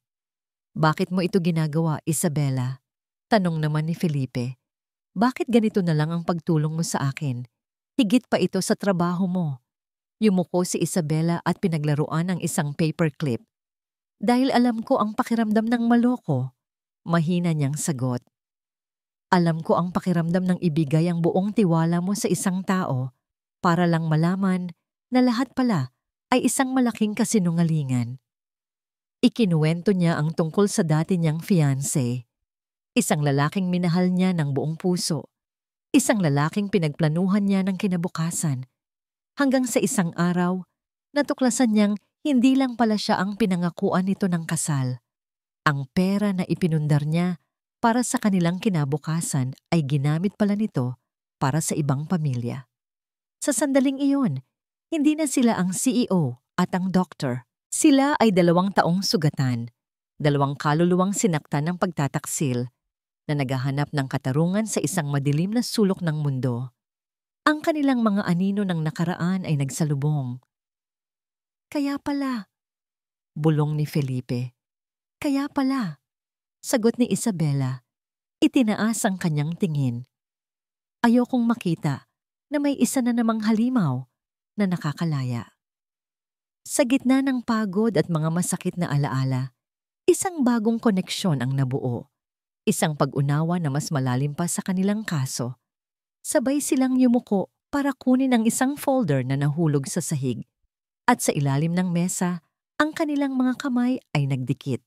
Bakit mo ito ginagawa, Isabela? Tanong naman ni Felipe. Bakit ganito na lang ang pagtulong mo sa akin? Higit pa ito sa trabaho mo. Yumuko si Isabela at pinaglaruan ang isang paperclip. Dahil alam ko ang pakiramdam ng maloko, mahina niyang sagot. Alam ko ang pakiramdam ng ibigay ang buong tiwala mo sa isang tao para lang malaman na lahat pala ay isang malaking kasinungalingan. Ikinuwento niya ang tungkol sa dati niyang fiancé. Isang lalaking minahal niya ng buong puso. Isang lalaking pinagplanuhan niya ng kinabukasan. Hanggang sa isang araw, natuklasan niyang hindi lang pala siya ang pinangakuan nito ng kasal. Ang pera na ipinundar niya para sa kanilang kinabukasan ay ginamit pala nito para sa ibang pamilya. Sa sandaling iyon, hindi na sila ang CEO at ang doktor. Sila ay 2 taong sugatan, 2 kaluluwang sinaktan ng pagtataksil na naghahanap ng katarungan sa isang madilim na sulok ng mundo. Ang kanilang mga anino ng nakaraan ay nagsalubong. Kaya pala, bulong ni Felipe. Kaya pala. Sagot ni Isabela, itinaas ang kanyang tingin. Ayokong makita na may isa na namang halimaw na nakakalaya. Sa gitna ng pagod at mga masakit na alaala, isang bagong koneksyon ang nabuo. Isang pag-unawa na mas malalim pa sa kanilang kaso. Sabay silang yumuko para kunin ang isang folder na nahulog sa sahig. At sa ilalim ng mesa, ang kanilang mga kamay ay nagdikit.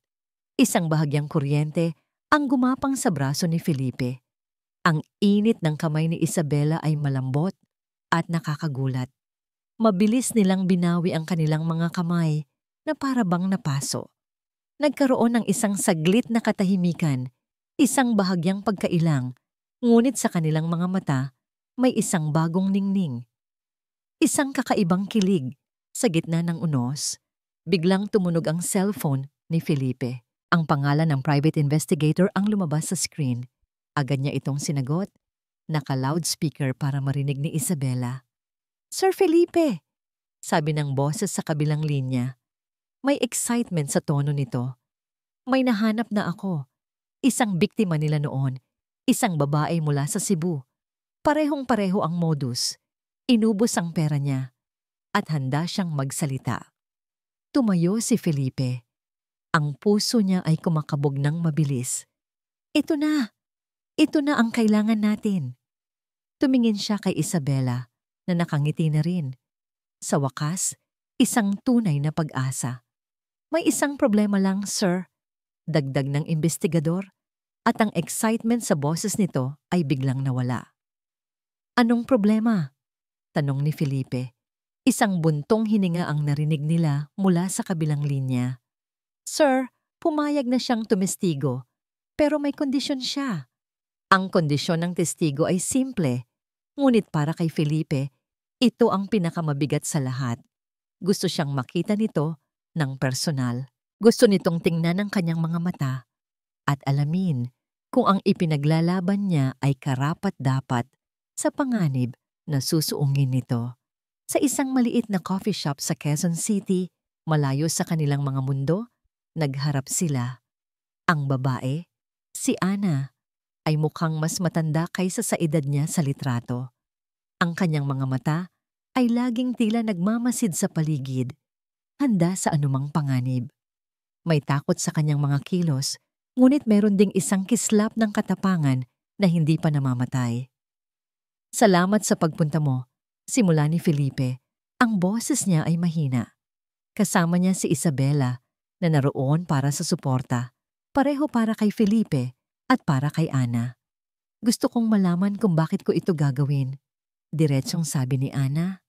Isang bahagyang kuryente ang gumapang sa braso ni Felipe. Ang init ng kamay ni Isabela ay malambot at nakakagulat. Mabilis nilang binawi ang kanilang mga kamay na para bang napaso. Nagkaroon ng isang saglit na katahimikan, isang bahagyang pagkailang, ngunit sa kanilang mga mata may isang bagong ningning. Isang kakaibang kilig. Sa gitna ng unos, biglang tumunog ang cellphone ni Felipe. Ang pangalan ng private investigator ang lumabas sa screen. Agad niya itong sinagot, naka-loudspeaker para marinig ni Isabela. "Sir Felipe," sabi ng boses sa kabilang linya. May excitement sa tono nito. "May nahanap na ako. Isang biktima nila noon. Isang babae mula sa Cebu. Parehong-pareho ang modus. Inubos ang pera niya. At handa siyang magsalita." Tumayo si Felipe. Ang puso niya ay kumakabog ng mabilis. Ito na! Ito na ang kailangan natin. Tumingin siya kay Isabela na nakangiti na rin. Sa wakas, isang tunay na pag-asa. "May isang problema lang, sir," dagdag ng investigador, at ang excitement sa boses nito ay biglang nawala. "Anong problema?" tanong ni Felipe. Isang buntong hininga ang narinig nila mula sa kabilang linya. "Sir, pumayag na siyang tumestigo, pero may kondisyon siya." Ang kondisyon ng testigo ay simple, ngunit para kay Felipe, ito ang pinakamabigat sa lahat. Gusto siyang makita nito ng personal. Gusto nitong tingnan ang kanyang mga mata at alamin kung ang ipinaglalaban niya ay karapat-dapat sa panganib na susuungin nito. Sa isang maliit na coffee shop sa Quezon City, malayo sa kanilang mga mundo, nagharap sila. Ang babae, si Ana, ay mukhang mas matanda kaysa sa edad niya sa litrato. Ang kanyang mga mata ay laging tila nagmamasid sa paligid, handa sa anumang panganib. May takot sa kanyang mga kilos, ngunit meron ding isang kislap ng katapangan na hindi pa namamatay. "Salamat sa pagpunta mo," simula ni Felipe. Ang boses niya ay mahina. Kasama niya si Isabela na naroon para sa suporta, pareho para kay Felipe at para kay Ana. "Gusto kong malaman kung bakit ko ito gagawin," diretsong sabi ni Ana.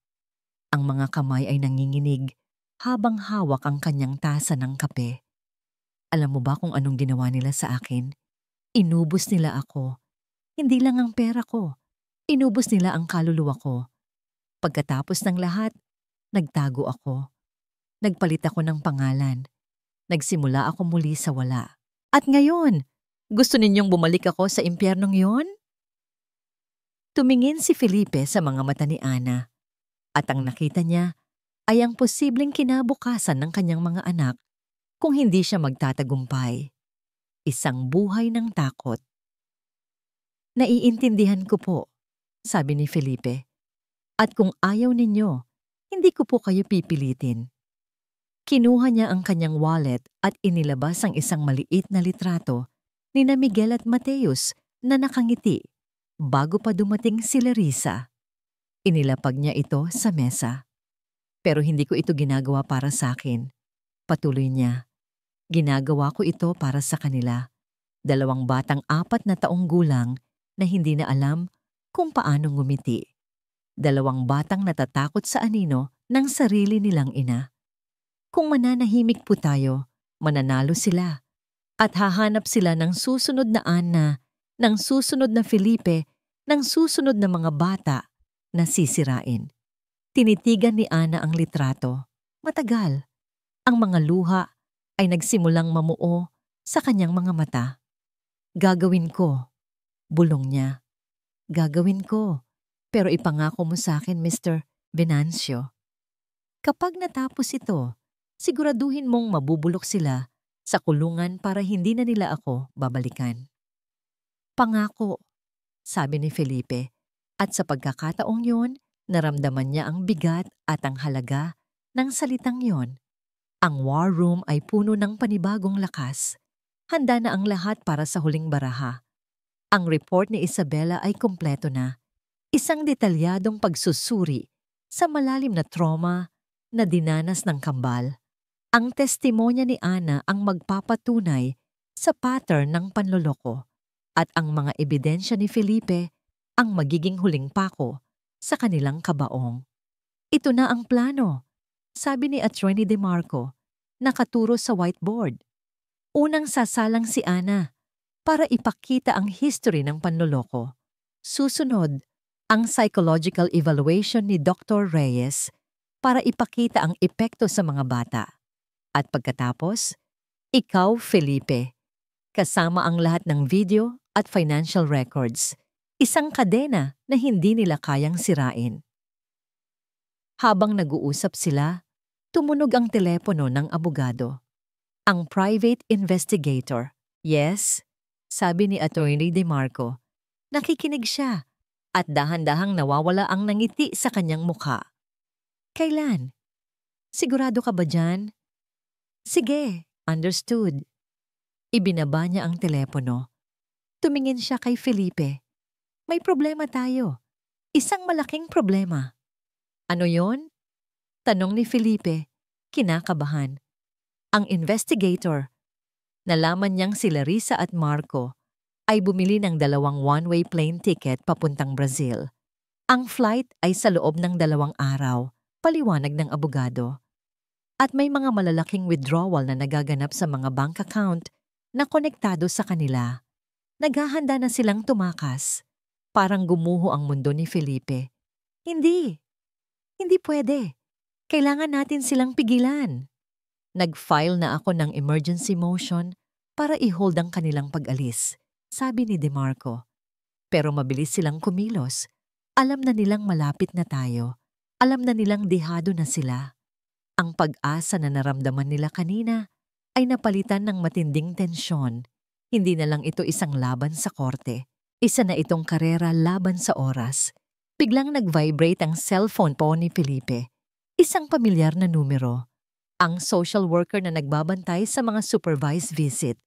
Ang mga kamay ay nanginginig habang hawak ang kanyang tasa ng kape. "Alam mo ba kung anong ginawa nila sa akin? Inubos nila ako. Hindi lang ang pera ko. Inubos nila ang kaluluwa ko. Pagkatapos ng lahat, nagtago ako. Nagpalit ako ng pangalan. Nagsimula ako muli sa wala. At ngayon, gusto ninyong bumalik ako sa impyernong yon?" Tumingin si Felipe sa mga mata ni Ana. At ang nakita niya ay ang posibleng kinabukasan ng kanyang mga anak kung hindi siya magtatagumpay. Isang buhay ng takot. "Naiintindihan ko po," sabi ni Felipe. "At kung ayaw ninyo, hindi ko po kayo pipilitin." Kinuha niya ang kanyang wallet at inilabas ang isang maliit na litrato ni na Miguel at Mateus na nakangiti bago pa dumating si Larissa. Inilapag niya ito sa mesa. "Pero hindi ko ito ginagawa para sa akin," patuloy niya. "Ginagawa ko ito para sa kanila. 2 batang 4 na taong gulang na hindi na alam kung paano ngumiti. 2 batang natatakot sa anino ng sarili nilang ina. Kung mananahimik po tayo, mananalo sila. At hahanap sila ng susunod na Ana, ng susunod na Felipe, ng susunod na mga bata na sisirain." Tinitigan ni Ana ang litrato. Matagal. Ang mga luha ay nagsimulang mamuo sa kanyang mga mata. "Gagawin ko," bulong niya. "Gagawin ko. Pero ipangako mo sa akin, Mr. Venancio. Kapag natapos ito, siguraduhin mong mabubulok sila sa kulungan para hindi na nila ako babalikan." "Pangako," sabi ni Felipe, at sa pagkakataong yun, naramdaman niya ang bigat at ang halaga ng salitang yon. Ang war room ay puno ng panibagong lakas. Handa na ang lahat para sa huling baraha. Ang report ni Isabella ay kumpleto na. Isang detalyadong pagsusuri sa malalim na trauma na dinanas ng kambal. Ang testimonya ni Ana ang magpapatunay sa pattern ng panloloko at ang mga ebidensya ni Felipe ang magiging huling pako sa kanilang kabaong. Ito na ang plano, sabi ni Attorney De Marco, nakaturo sa whiteboard. Unang sasalang si Ana para ipakita ang history ng panloloko. Susunod, ang psychological evaluation ni Dr. Reyes para ipakita ang epekto sa mga bata. At pagkatapos, ikaw, Felipe, kasama ang lahat ng video at financial records, isang kadena na hindi nila kayang sirain. Habang nag-uusap sila, tumunog ang telepono ng abogado. Ang private investigator. Yes, sabi ni Attorney De Marco. Nakikinig siya at dahan-dahang nawawala ang nangiti sa kanyang mukha. Kailan? Sigurado ka ba dyan? Sige, understood. Ibinaba niya ang telepono. Tumingin siya kay Felipe. May problema tayo. Isang malaking problema. Ano yon? Tanong ni Felipe, kinakabahan. Ang investigator, nalaman niyang si Larissa at Marco ay bumili ng 2 one-way plane ticket papuntang Brazil. Ang flight ay sa loob ng 2 araw, paliwanag ng abogado. At may mga malalaking withdrawal na nagaganap sa mga bank account na konektado sa kanila. Naghahanda na silang tumakas. Parang gumuho ang mundo ni Felipe. Hindi pwede. Kailangan natin silang pigilan. Nag-file na ako ng emergency motion para i-hold ang kanilang pag-alis, sabi ni De Marco. Pero mabilis silang kumilos. Alam na nilang malapit na tayo. Alam na nilang dehado na sila. Ang pag-asa na naramdaman nila kanina ay napalitan ng matinding tensyon. Hindi na lang ito isang laban sa korte. Isa na itong karera laban sa oras. Biglang nag-vibrate ang cellphone po ni Felipe. Isang pamilyar na numero. Ang social worker na nagbabantay sa mga supervised visit.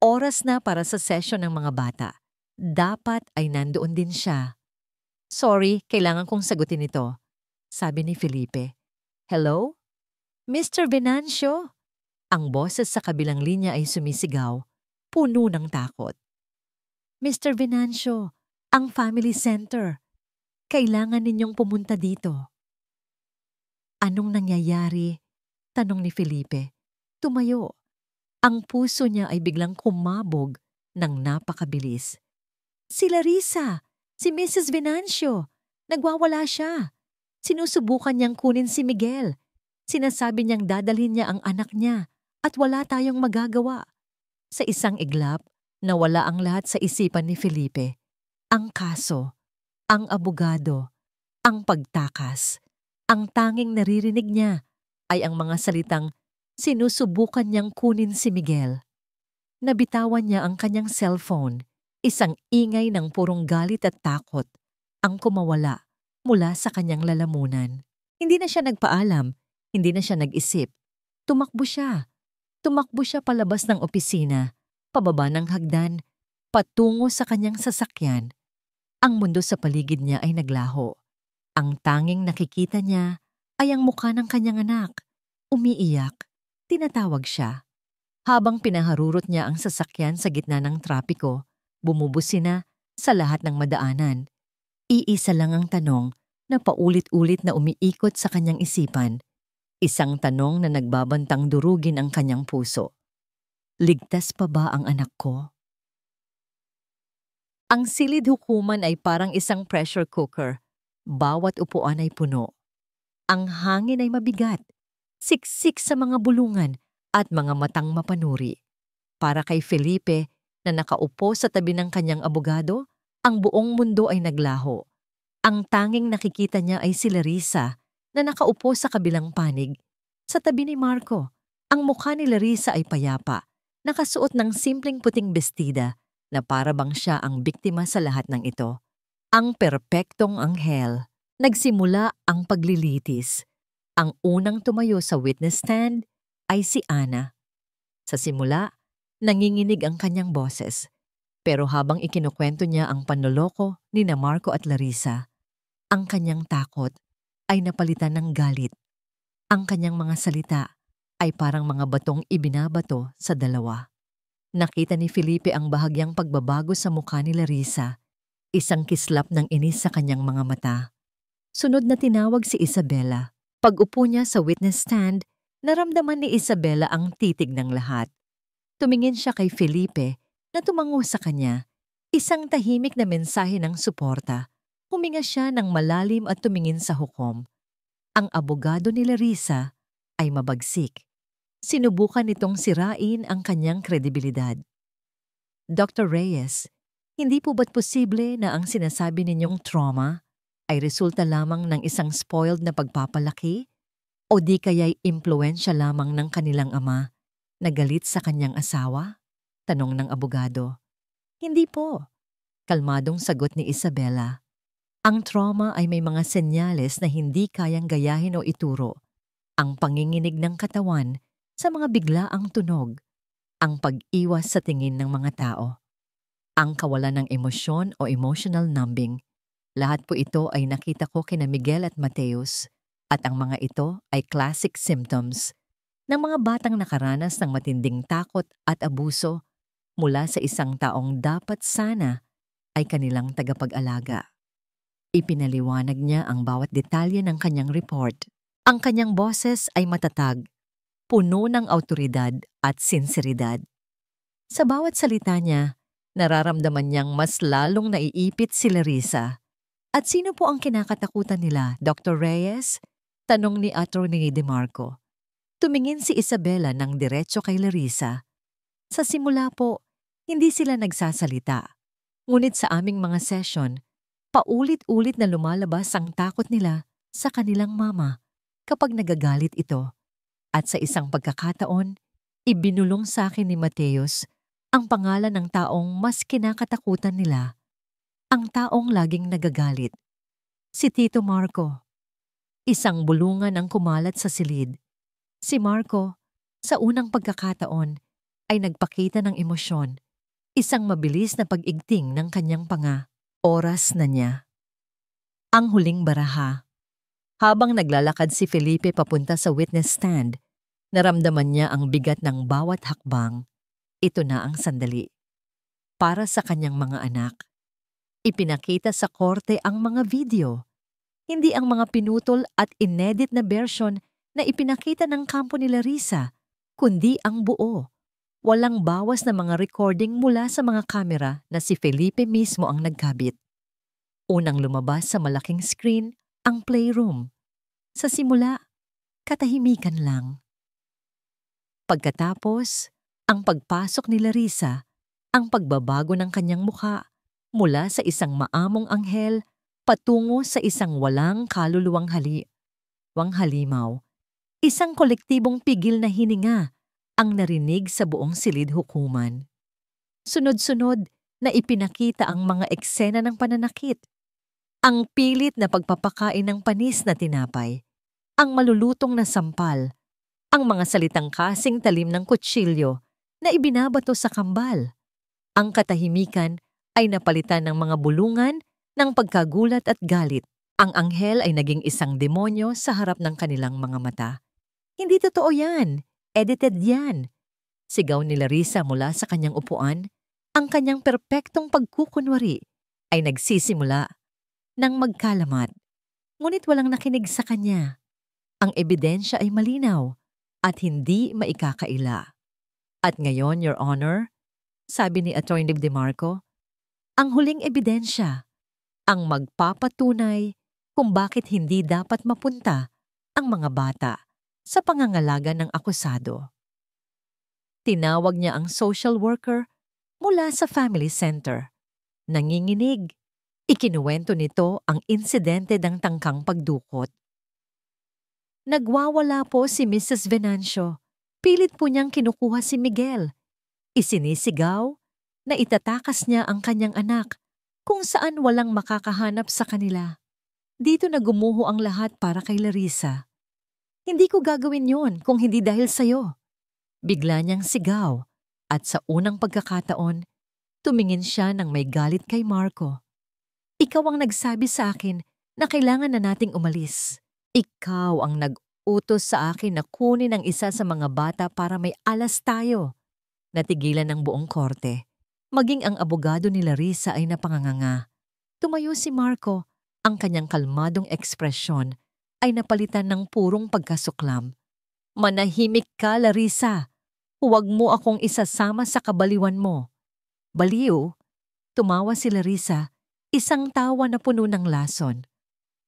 Oras na para sa session ng mga bata. Dapat ay nandoon din siya. Sorry, kailangan kong sagutin ito, sabi ni Felipe. Hello? Mr. Venancio? Ang boses sa kabilang linya ay sumisigaw, puno ng takot. Mr. Venancio, ang family center. Kailangan ninyong pumunta dito. Anong nangyayari? Tanong ni Felipe. Tumayo. Ang puso niya ay biglang kumabog ng napakabilis. Si Larissa! Si Mrs. Venancio! Nagwawala siya. Sinusubukan niyang kunin si Miguel. Sinasabi niyang dadalhin niya ang anak niya at wala tayong magagawa. Sa isang iglap, nawala ang lahat sa isipan ni Felipe. Ang kaso, ang abogado, ang pagtakas. Ang tanging naririnig niya ay ang mga salitang sinusubukan niyang kunin si Miguel. Nabitawan niya ang kanyang cellphone, isang ingay ng purong galit at takot, ang kumawala mula sa kanyang lalamunan. Hindi na siya nagpaalam, hindi na siya nag-isip. Tumakbo siya. Tumakbo siya palabas ng opisina, pababa ng hagdan, patungo sa kanyang sasakyan. Ang mundo sa paligid niya ay naglaho. Ang tanging nakikita niya ay ang mukha ng kanyang anak. Umiiyak, tinatawag siya. Habang pinaharurot niya ang sasakyan sa gitna ng trapiko, bumubusina sa lahat ng madaanan. Iisa lang ang tanong na paulit-ulit na umiikot sa kanyang isipan. Isang tanong na nagbabantang durugin ang kanyang puso. Ligtas pa ba ang anak ko? Ang silid hukuman ay parang isang pressure cooker. Bawat upuan ay puno. Ang hangin ay mabigat, siksik sa mga bulungan at mga matang mapanuri. Para kay Felipe na nakaupo sa tabi ng kanyang abogado, ang buong mundo ay naglaho. Ang tanging nakikita niya ay si Larissa na nakaupo sa kabilang panig. Sa tabi ni Marco, ang mukha ni Larissa ay payapa, nakasuot ng simpleng puting bestida na para bang siya ang biktima sa lahat ng ito. Ang perpektong anghel. Nagsimula ang paglilitis. Ang unang tumayo sa witness stand ay si Ana. Sa simula, nanginginig ang kanyang boses. Pero habang ikinukwento niya ang panloloko ni na Marco at Larissa, ang kanyang takot ay napalitan ng galit. Ang kanyang mga salita ay parang mga batong ibinabato sa dalawa. Nakita ni Felipe ang bahagyang pagbabago sa mukha ni Larissa, isang kislap ng inis sa kanyang mga mata. Sunod na tinawag si Isabela. Pag-upo niya sa witness stand, naramdaman ni Isabela ang titig ng lahat. Tumingin siya kay Felipe na tumango sa kanya, isang tahimik na mensahe ng suporta. Huminga siya ng malalim at tumingin sa hukom. Ang abogado ni Larissa ay mabagsik. Sinubukan nitong sirain ang kanyang kredibilidad. Dr. Reyes, hindi po ba't posible na ang sinasabi ninyong trauma ay resulta lamang ng isang spoiled na pagpapalaki? O di kaya'y impluensya lamang ng kanilang ama na galit sa kanyang asawa? Tanong ng abogado. Hindi po. Kalmadong sagot ni Isabela. Ang trauma ay may mga senyales na hindi kayang gayahin o ituro. Ang panginginig ng katawan sa mga biglaang tunog, ang pag-iwas sa tingin ng mga tao, ang kawalan ng emosyon o emotional numbing. Lahat po ito ay nakita ko kina Miguel at Mateus, at ang mga ito ay classic symptoms ng mga batang nakaranas ng matinding takot at abuso mula sa isang taong dapat sana ay kanilang tagapag-alaga. Ipinaliwanag niya ang bawat detalye ng kanyang report. Ang kanyang boses ay matatag, puno ng awtoridad at sinseridad. Sa bawat salita niya, nararamdaman niyang mas lalong naiipit si Larissa. At sino po ang kinakatakutan nila, Dr. Reyes? Tanong ni Atty. De Marco. Tumingin si Isabela ng diretso kay Larissa. Sa simula po, hindi sila nagsasalita. Ngunit sa aming mga session, paulit-ulit na lumalabas ang takot nila sa kanilang mama kapag nagagalit ito. At sa isang pagkakataon, ibinulong sa akin ni Mateus ang pangalan ng taong mas kinakatakutan nila. Ang taong laging nagagalit. Si Tito Marco. Isang bulungan ang kumalat sa silid. Si Marco, sa unang pagkakataon, ay nagpakita ng emosyon. Isang mabilis na pag-igting ng kanyang panga. Oras na niya. Ang huling baraha. Habang naglalakad si Felipe papunta sa witness stand, naramdaman niya ang bigat ng bawat hakbang. Ito na ang sandali. Para sa kanyang mga anak. Ipinakita sa korte ang mga video, hindi ang mga pinutol at inedit na version na ipinakita ng kampo ni Larissa, kundi ang buo. Walang bawas na mga recording mula sa mga kamera na si Felipe mismo ang nagkabit. Unang lumabas sa malaking screen ang playroom. Sa simula, katahimikan lang. Pagkatapos, ang pagpasok ni Larissa, ang pagbabago ng kanyang mukha, mula sa isang maamong anghel patungo sa isang walang kaluluwang halimaw. Isang kolektibong pigil na hininga ang narinig sa buong silid hukuman. Sunod-sunod na ipinakita ang mga eksena ng pananakit. Ang pilit na pagpapakain ng panis na tinapay. Ang malulutong na sampal. Ang mga salitang kasing talim ng kutsilyo na ibinabato sa kambal. Ang katahimikan ay napalitan ng mga bulungan ng pagkagulat at galit. Ang anghel ay naging isang demonyo sa harap ng kanilang mga mata. Hindi totoo yan. Edited yan. Sigaw ni Larissa mula sa kanyang upuan. Ang kanyang perpektong pagkukunwari ay nagsisimula ng magkalamat. Ngunit walang nakinig sa kanya. Ang ebidensya ay malinaw at hindi maikakaila. At ngayon, Your Honor, sabi ni Atty. De Marco, ang huling ebidensya, ang magpapatunay kung bakit hindi dapat mapunta ang mga bata sa pangangalaga ng akusado. Tinawag niya ang social worker mula sa family center. Nanginginig, ikinuwento nito ang insidente ng tangkang pagdukot. Nagwawala po si Mrs. Venancio. Pilit po niyang kinukuha si Miguel. Isinisigaw na itatakas niya ang kanyang anak kung saan walang makakahanap sa kanila. Dito na gumuho ang lahat para kay Larissa. Hindi ko gagawin yon kung hindi dahil sa'yo. Bigla niyang sigaw at sa unang pagkakataon, tumingin siya ng may galit kay Marco. Ikaw ang nagsabi sa akin na kailangan na nating umalis. Ikaw ang nag-utos sa akin na kunin ang isa sa mga bata para may alas tayo. Natigilan ng buong korte. Maging ang abogado ni Larissa ay napanganganga. Tumayo si Marco, ang kanyang kalmadong ekspresyon ay napalitan ng purong pagkasuklam. Manahimik ka, Larissa. Huwag mo akong isasama sa kabaliwan mo. Baliw, tumawa si Larissa, isang tawa na puno ng lason.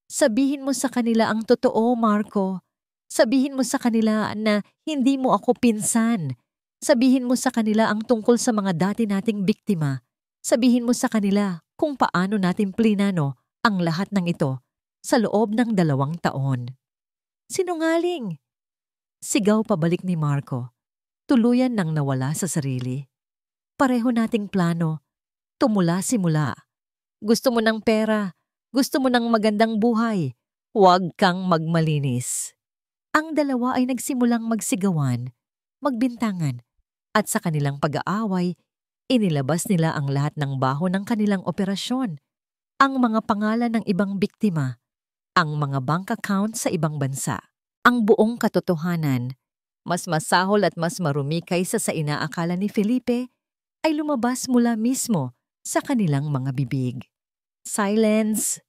Sabihin mo sa kanila ang totoo, Marco. Sabihin mo sa kanila na hindi mo ako pinsan. Sabihin mo sa kanila ang tungkol sa mga dati nating biktima. Sabihin mo sa kanila kung paano natin plinano ang lahat ng ito sa loob ng 2 taon. Sinungaling! Sigaw pabalik ni Marco. Tuluyan nang nawala sa sarili. Pareho nating plano. Tumula simula. Gusto mo ng pera. Gusto mo ng magandang buhay. Huwag kang magmalinis. Ang dalawa ay nagsimulang magsigawan, magbintangan, at sa kanilang pag-aaway, inilabas nila ang lahat ng baho ng kanilang operasyon, ang mga pangalan ng ibang biktima, ang mga bank account sa ibang bansa, ang buong katotohanan. Mas masahol at mas marumi kaysa sa inaakala ni Felipe ay lumabas mula mismo sa kanilang mga bibig. Silence!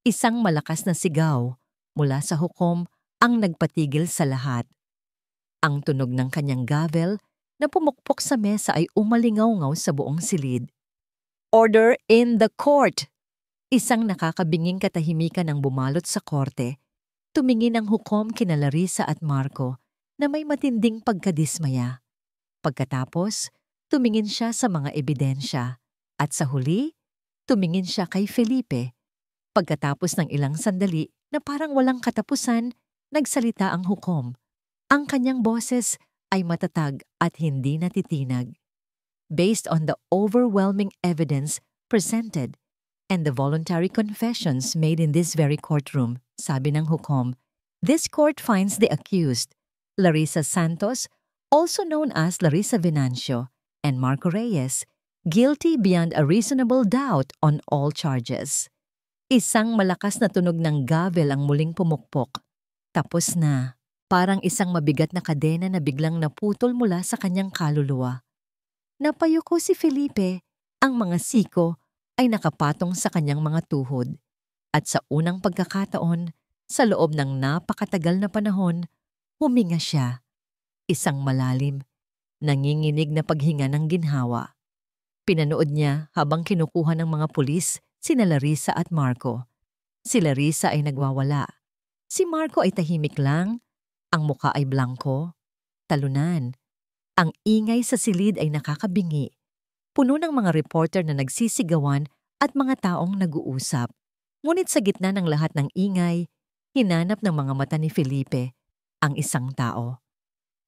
Isang malakas na sigaw mula sa hukom ang nagpatigil sa lahat. Ang tunog ng kanyang gavel na pumukpok sa mesa ay umalingaw-ngaw sa buong silid. Order in the court! Isang nakakabinging katahimikan ang bumalot sa korte. Tumingin ang hukom kina Larissa at Marco na may matinding pagkadismaya. Pagkatapos, tumingin siya sa mga ebidensya. At sa huli, tumingin siya kay Felipe. Pagkatapos ng ilang sandali na parang walang katapusan, nagsalita ang hukom. Ang kanyang boses ay matatag at hindi natitinag. Based on the overwhelming evidence presented and the voluntary confessions made in this very courtroom, sabi ng hukom, this court finds the accused, Larissa Santos, also known as Larissa Venancio, and Marco Reyes, guilty beyond a reasonable doubt on all charges. Isang malakas na tunog ng gavel ang muling pumukpok. Tapos na, parang isang mabigat na kadena na biglang naputol mula sa kanyang kaluluwa. Napayuko si Felipe, ang mga siko ay nakapatong sa kanyang mga tuhod. At sa unang pagkakataon, sa loob ng napakatagal na panahon, huminga siya. Isang malalim, nanginginig na paghinga ng ginhawa. Pinanood niya habang kinukuha ng mga pulis sina Larissa at Marco. Si Larissa ay nagwawala. Si Marco ay tahimik lang. Ang muka ay blanko. Talunan. Ang ingay sa silid ay nakakabingi. Puno ng mga reporter na nagsisigawan at mga taong nag-uusap. Ngunit sa gitna ng lahat ng ingay, hinanap ng mga mata ni Felipe ang isang tao.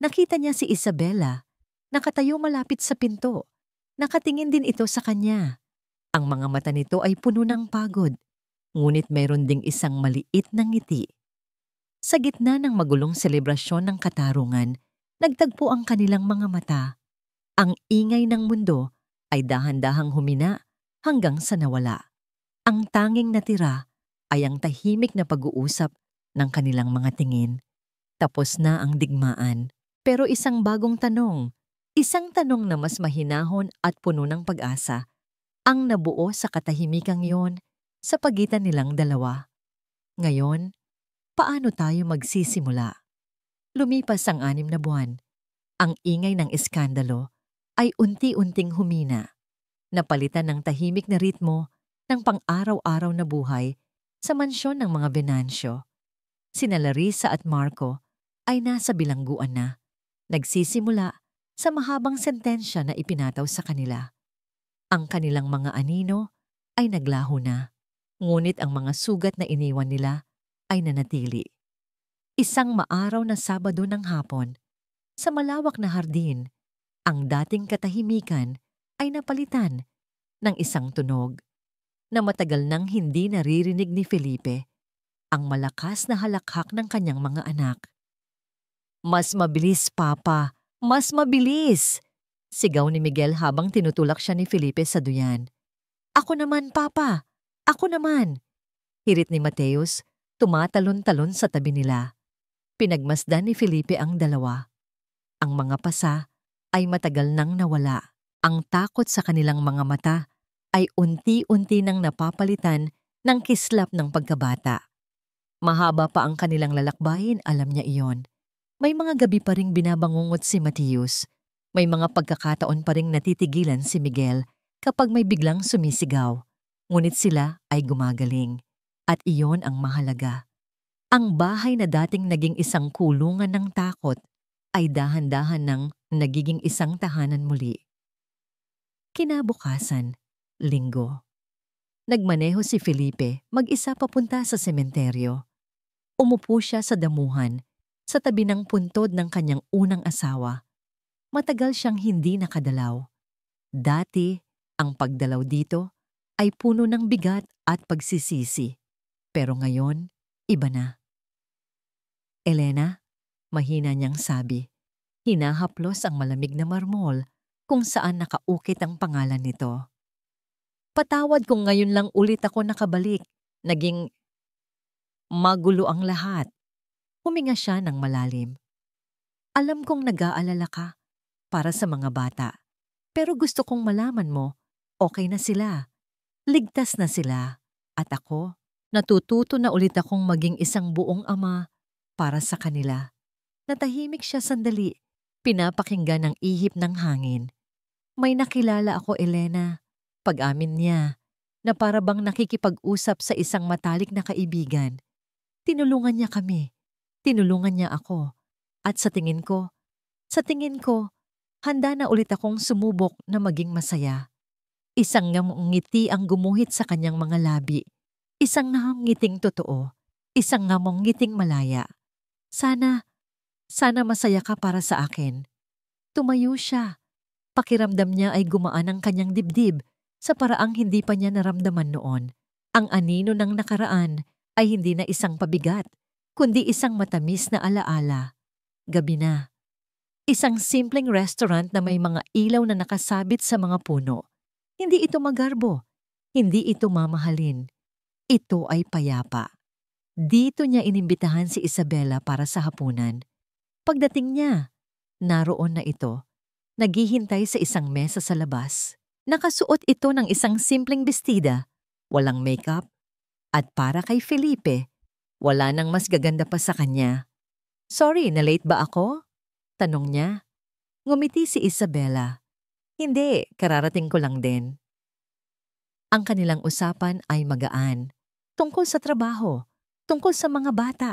Nakita niya si Isabela, nakatayo malapit sa pinto. Nakatingin din ito sa kanya. Ang mga mata nito ay puno ng pagod, ngunit mayroon ding isang maliit na ngiti. Sa gitna ng magulong selebrasyon ng katarungan, nagtagpo ang kanilang mga mata. Ang ingay ng mundo ay dahan-dahang humina hanggang sa nawala. Ang tanging natira ay ang tahimik na pag-uusap ng kanilang mga tingin. Tapos na ang digmaan, pero isang bagong tanong, isang tanong na mas mahinahon at puno ng pag-asa, ang nabuo sa katahimikang yon sa pagitan nilang dalawa. Ngayon, paano tayo magsisimula? Lumipas ang 6 na buwan. Ang ingay ng iskandalo ay unti-unting humina. Napalitan ng tahimik na ritmo ng pang-araw-araw na buhay sa mansyon ng mga Venancio. Sina Larissa at Marco ay nasa bilangguan na, nagsisimula sa mahabang sentensya na ipinataw sa kanila. Ang kanilang mga anino ay naglaho na, ngunit ang mga sugat na iniwan nila ay nanatili. Isang maaraw na Sabado ng hapon, sa malawak na hardin, ang dating katahimikan ay napalitan ng isang tunog na matagal nang hindi naririnig ni Felipe. ang malakas na halakhak ng kanyang mga anak. "Mas mabilis, Papa! Mas mabilis!" Sigaw ni Miguel habang tinutulak siya ni Felipe sa duyan. "Ako naman, Papa! Ako naman!" Hirit ni Mateus, tumatalon-talon sa tabi nila. Pinagmasdan ni Felipe ang dalawa. Ang mga pasa ay matagal nang nawala. Ang takot sa kanilang mga mata ay unti-unti nang napapalitan ng kislap ng pagkabata. Mahaba pa ang kanilang lalakbayin, alam niya iyon. May mga gabi pa ring binabangungot si Mateus. May mga pagkakataon pa ring natitigilan si Miguel kapag may biglang sumisigaw. Ngunit sila ay gumagaling. At iyon ang mahalaga. Ang bahay na dating naging isang kulungan ng takot ay dahan-dahan nang nagiging isang tahanan muli. Kinabukasan, Linggo. Nagmaneho si Felipe mag-isa papunta sa sementeryo. Umupo siya sa damuhan, sa tabi ng puntod ng kanyang unang asawa. Matagal siyang hindi nakadalaw. Dati, ang pagdalaw dito ay puno ng bigat at pagsisisi. Pero ngayon, iba na. "Elena," mahina niyang sabi. Hinahaplos ang malamig na marmol kung saan nakaukit ang pangalan nito. "Patawad kung ngayon lang ulit ako nakabalik. Naging magulo ang lahat." Huminga siya ng malalim. "Alam kong nag-aalala ka para sa mga bata. Pero gusto kong malaman mo, okay na sila. Ligtas na sila. At ako, natututo na ulit akong maging isang buong ama para sa kanila." Natahimik siya sandali, pinapakinggan ang ihip ng hangin. "May nakilala ako, Elena," pag-amin niya, na para bang nakikipag-usap sa isang matalik na kaibigan. Tinulungan niya kami. Tinulungan niya ako. At sa tingin ko, handa na ulit akong sumubok na maging masaya. Isang ngiti ang gumuhit sa kanyang mga labi. Isang ngiting totoo. Isang ngiting malaya. Sana masaya ka para sa akin." Tumayo siya. Pakiramdam niya ay gumaan ang kanyang dibdib sa paraang hindi pa niya naramdaman noon. Ang anino ng nakaraan ay hindi na isang pabigat, kundi isang matamis na alaala. Gabi na. Isang simpleng restaurant na may mga ilaw na nakasabit sa mga puno. Hindi ito magarbo. Hindi ito mamahalin. Ito ay payapa. Dito niya inimbitahan si Isabela para sa hapunan. Pagdating niya, naroon na ito. Naghihintay sa isang mesa sa labas. Nakasuot ito ng isang simpleng bestida, walang makeup, at para kay Felipe, wala nang mas gaganda pa sa kanya. "Sorry, na-late ba ako?" tanong niya. Ngumiti si Isabela. "Hindi, kararating ko lang din." Ang kanilang usapan ay magaan. Tungkol sa trabaho, tungkol sa mga bata,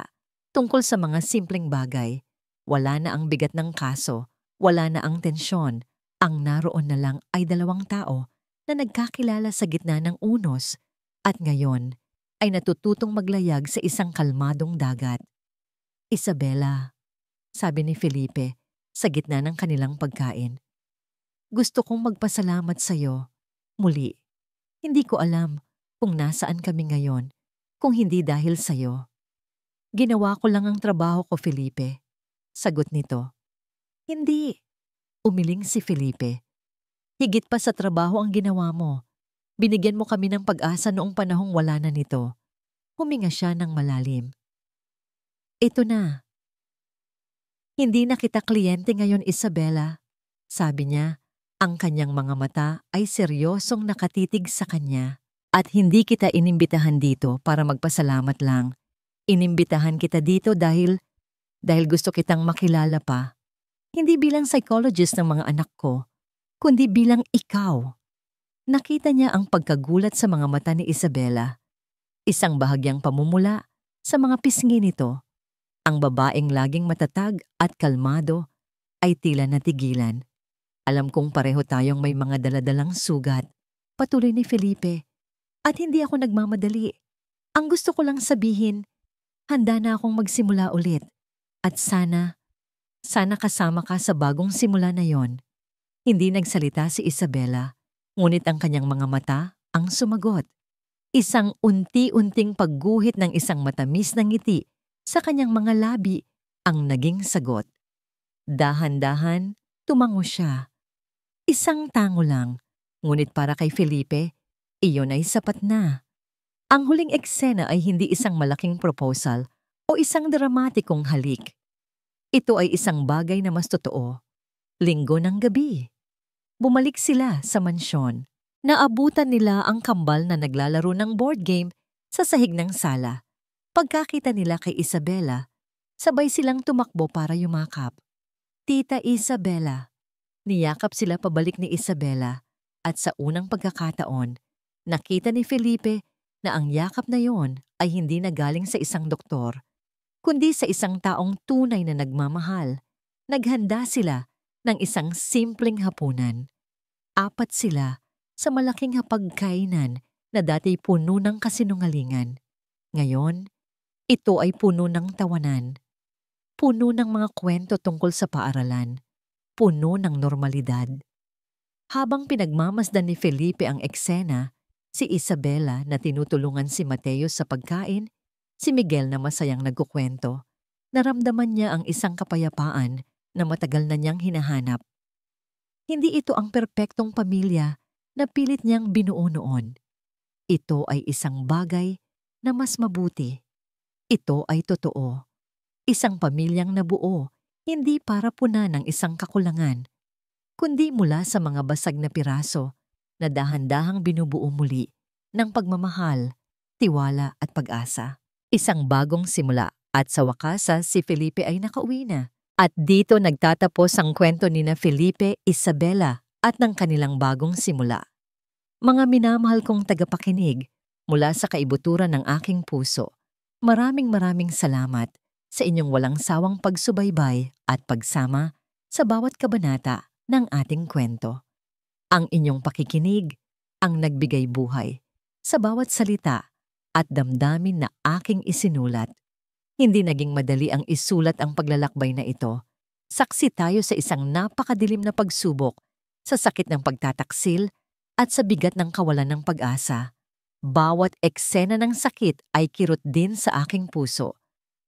tungkol sa mga simpleng bagay. Wala na ang bigat ng kaso, wala na ang tensyon. Ang naroon na lang ay dalawang tao na nagkakilala sa gitna ng unos at ngayon ay natututong maglayag sa isang kalmadong dagat. "Isabela," sabi ni Felipe sa gitna ng kanilang pagkain. "Gusto kong magpasalamat sa iyo. Muli, hindi ko alam kung nasaan kami ngayon kung hindi dahil sa iyo." "Ginawa ko lang ang trabaho ko, Felipe," sagot nito. "Hindi," umiling si Felipe. "Higit pa sa trabaho ang ginawa mo. Binigyan mo kami ng pag-asa noong panahong wala na nito." Huminga siya ng malalim. "Ito na. Hindi na kita kliyente ngayon, Isabela," sabi niya. Ang kanyang mga mata ay seryosong nakatitig sa kanya. "At hindi kita inimbitahan dito para magpasalamat lang. Inimbitahan kita dito dahil gusto kitang makilala pa. Hindi bilang psychologist ng mga anak ko, kundi bilang ikaw." Nakita niya ang pagkagulat sa mga mata ni Isabela. Isang bahagyang pamumula sa mga pisngi nito. Ang babaeng laging matatag at kalmado ay tila natigilan. "Alam kong pareho tayong may mga daladalang sugat," patuloy ni Felipe. "At hindi ako nagmamadali. Ang gusto ko lang sabihin, handa na akong magsimula ulit. At sana kasama ka sa bagong simula na yon." Hindi nagsalita si Isabela, ngunit ang kanyang mga mata ang sumagot. Isang unti-unting pagguhit ng isang matamis na ngiti sa kanyang mga labi ang naging sagot. Dahan-dahan, tumango siya. Isang tango lang, ngunit para kay Felipe, iyon ay sapat na. Ang huling eksena ay hindi isang malaking proposal o isang dramatikong halik. Ito ay isang bagay na mas totoo. Linggo ng gabi. Bumalik sila sa mansyon. Naabutan nila ang kambal na naglalaro ng board game sa sahig ng sala. Pagkakita nila kay Isabela, sabay silang tumakbo para yumakap. Tita Isabela. Niyakap sila pabalik ni Isabela at sa unang pagkakataon, nakita ni Felipe na ang yakap na yon ay hindi nagaling sa isang doktor, kundi sa isang taong tunay na nagmamahal. Naghanda sila ng isang simpleng hapunan. 4 sila sa malaking hapagkainan na dati puno ng kasinungalingan. Ngayon, ito ay puno ng tawanan, puno ng mga kwento tungkol sa paaralan, puno ng normalidad. Habang pinagmamasdan ni Felipe ang eksena, si Isabela na tinutulungan si Mateo sa pagkain, si Miguel na masayang nagkukwento, naramdaman niya ang isang kapayapaan na matagal na niyang hinahanap. Hindi ito ang perpektong pamilya na pilit niyang binuo noon. Ito ay isang bagay na mas mabuti. Ito ay totoo. Isang pamilyang nabuo, hindi para punan ng isang kakulangan, kundi mula sa mga basag na piraso na dahan-dahang binubuo muli ng pagmamahal, tiwala at pag-asa. Isang bagong simula at sa wakas si Felipe ay nakauwi na. At dito nagtatapos ang kwento ni na Felipe, Isabela at ng kanilang bagong simula. Mga minamahal kong tagapakinig, mula sa kaibuturan ng aking puso, maraming salamat sa inyong walang sawang pagsubaybay at pagsama sa bawat kabanata ng ating kwento. Ang inyong pakikinig ang nagbigay buhay sa bawat salita at damdamin na aking isinulat. Hindi naging madali ang isulat ang paglalakbay na ito. Saksi tayo sa isang napakadilim na pagsubok, sa sakit ng pagtataksil at sa bigat ng kawalan ng pag-asa. Bawat eksena ng sakit ay kirot din sa aking puso,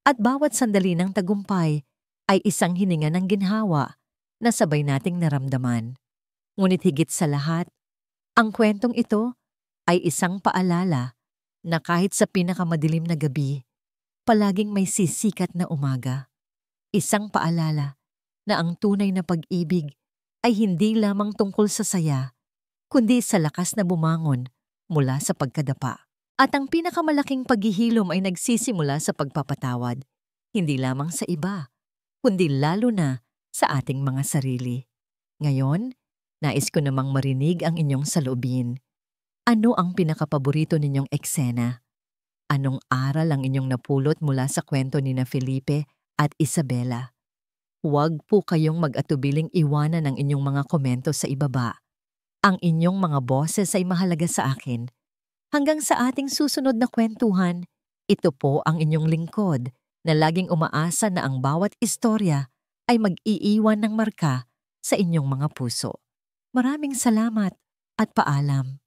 at bawat sandali ng tagumpay ay isang hininga ng ginhawa na sabay nating naramdaman. Ngunit higit sa lahat, ang kwentong ito ay isang paalala na kahit sa pinakamadilim na gabi, palaging may sisikat na umaga. Isang paalala na ang tunay na pag-ibig ay hindi lamang tungkol sa saya, kundi sa lakas na bumangon mula sa pagkadapa. At ang pinakamalaking paghihilom ay nagsisimula sa pagpapatawad, hindi lamang sa iba, kundi lalo na sa ating mga sarili. Ngayon, nais ko namang marinig ang inyong saloobin. Ano ang pinakapaborito ninyong eksena? Anong aral ang inyong napulot mula sa kwento ni na Felipe at Isabela? Huwag po kayong mag-atubiling iwanan ang inyong mga komento sa ibaba. Ang inyong mga boses ay mahalaga sa akin. Hanggang sa ating susunod na kwentuhan, ito po ang inyong lingkod na laging umaasa na ang bawat istorya ay mag-iiwan ng marka sa inyong mga puso. Maraming salamat at paalam.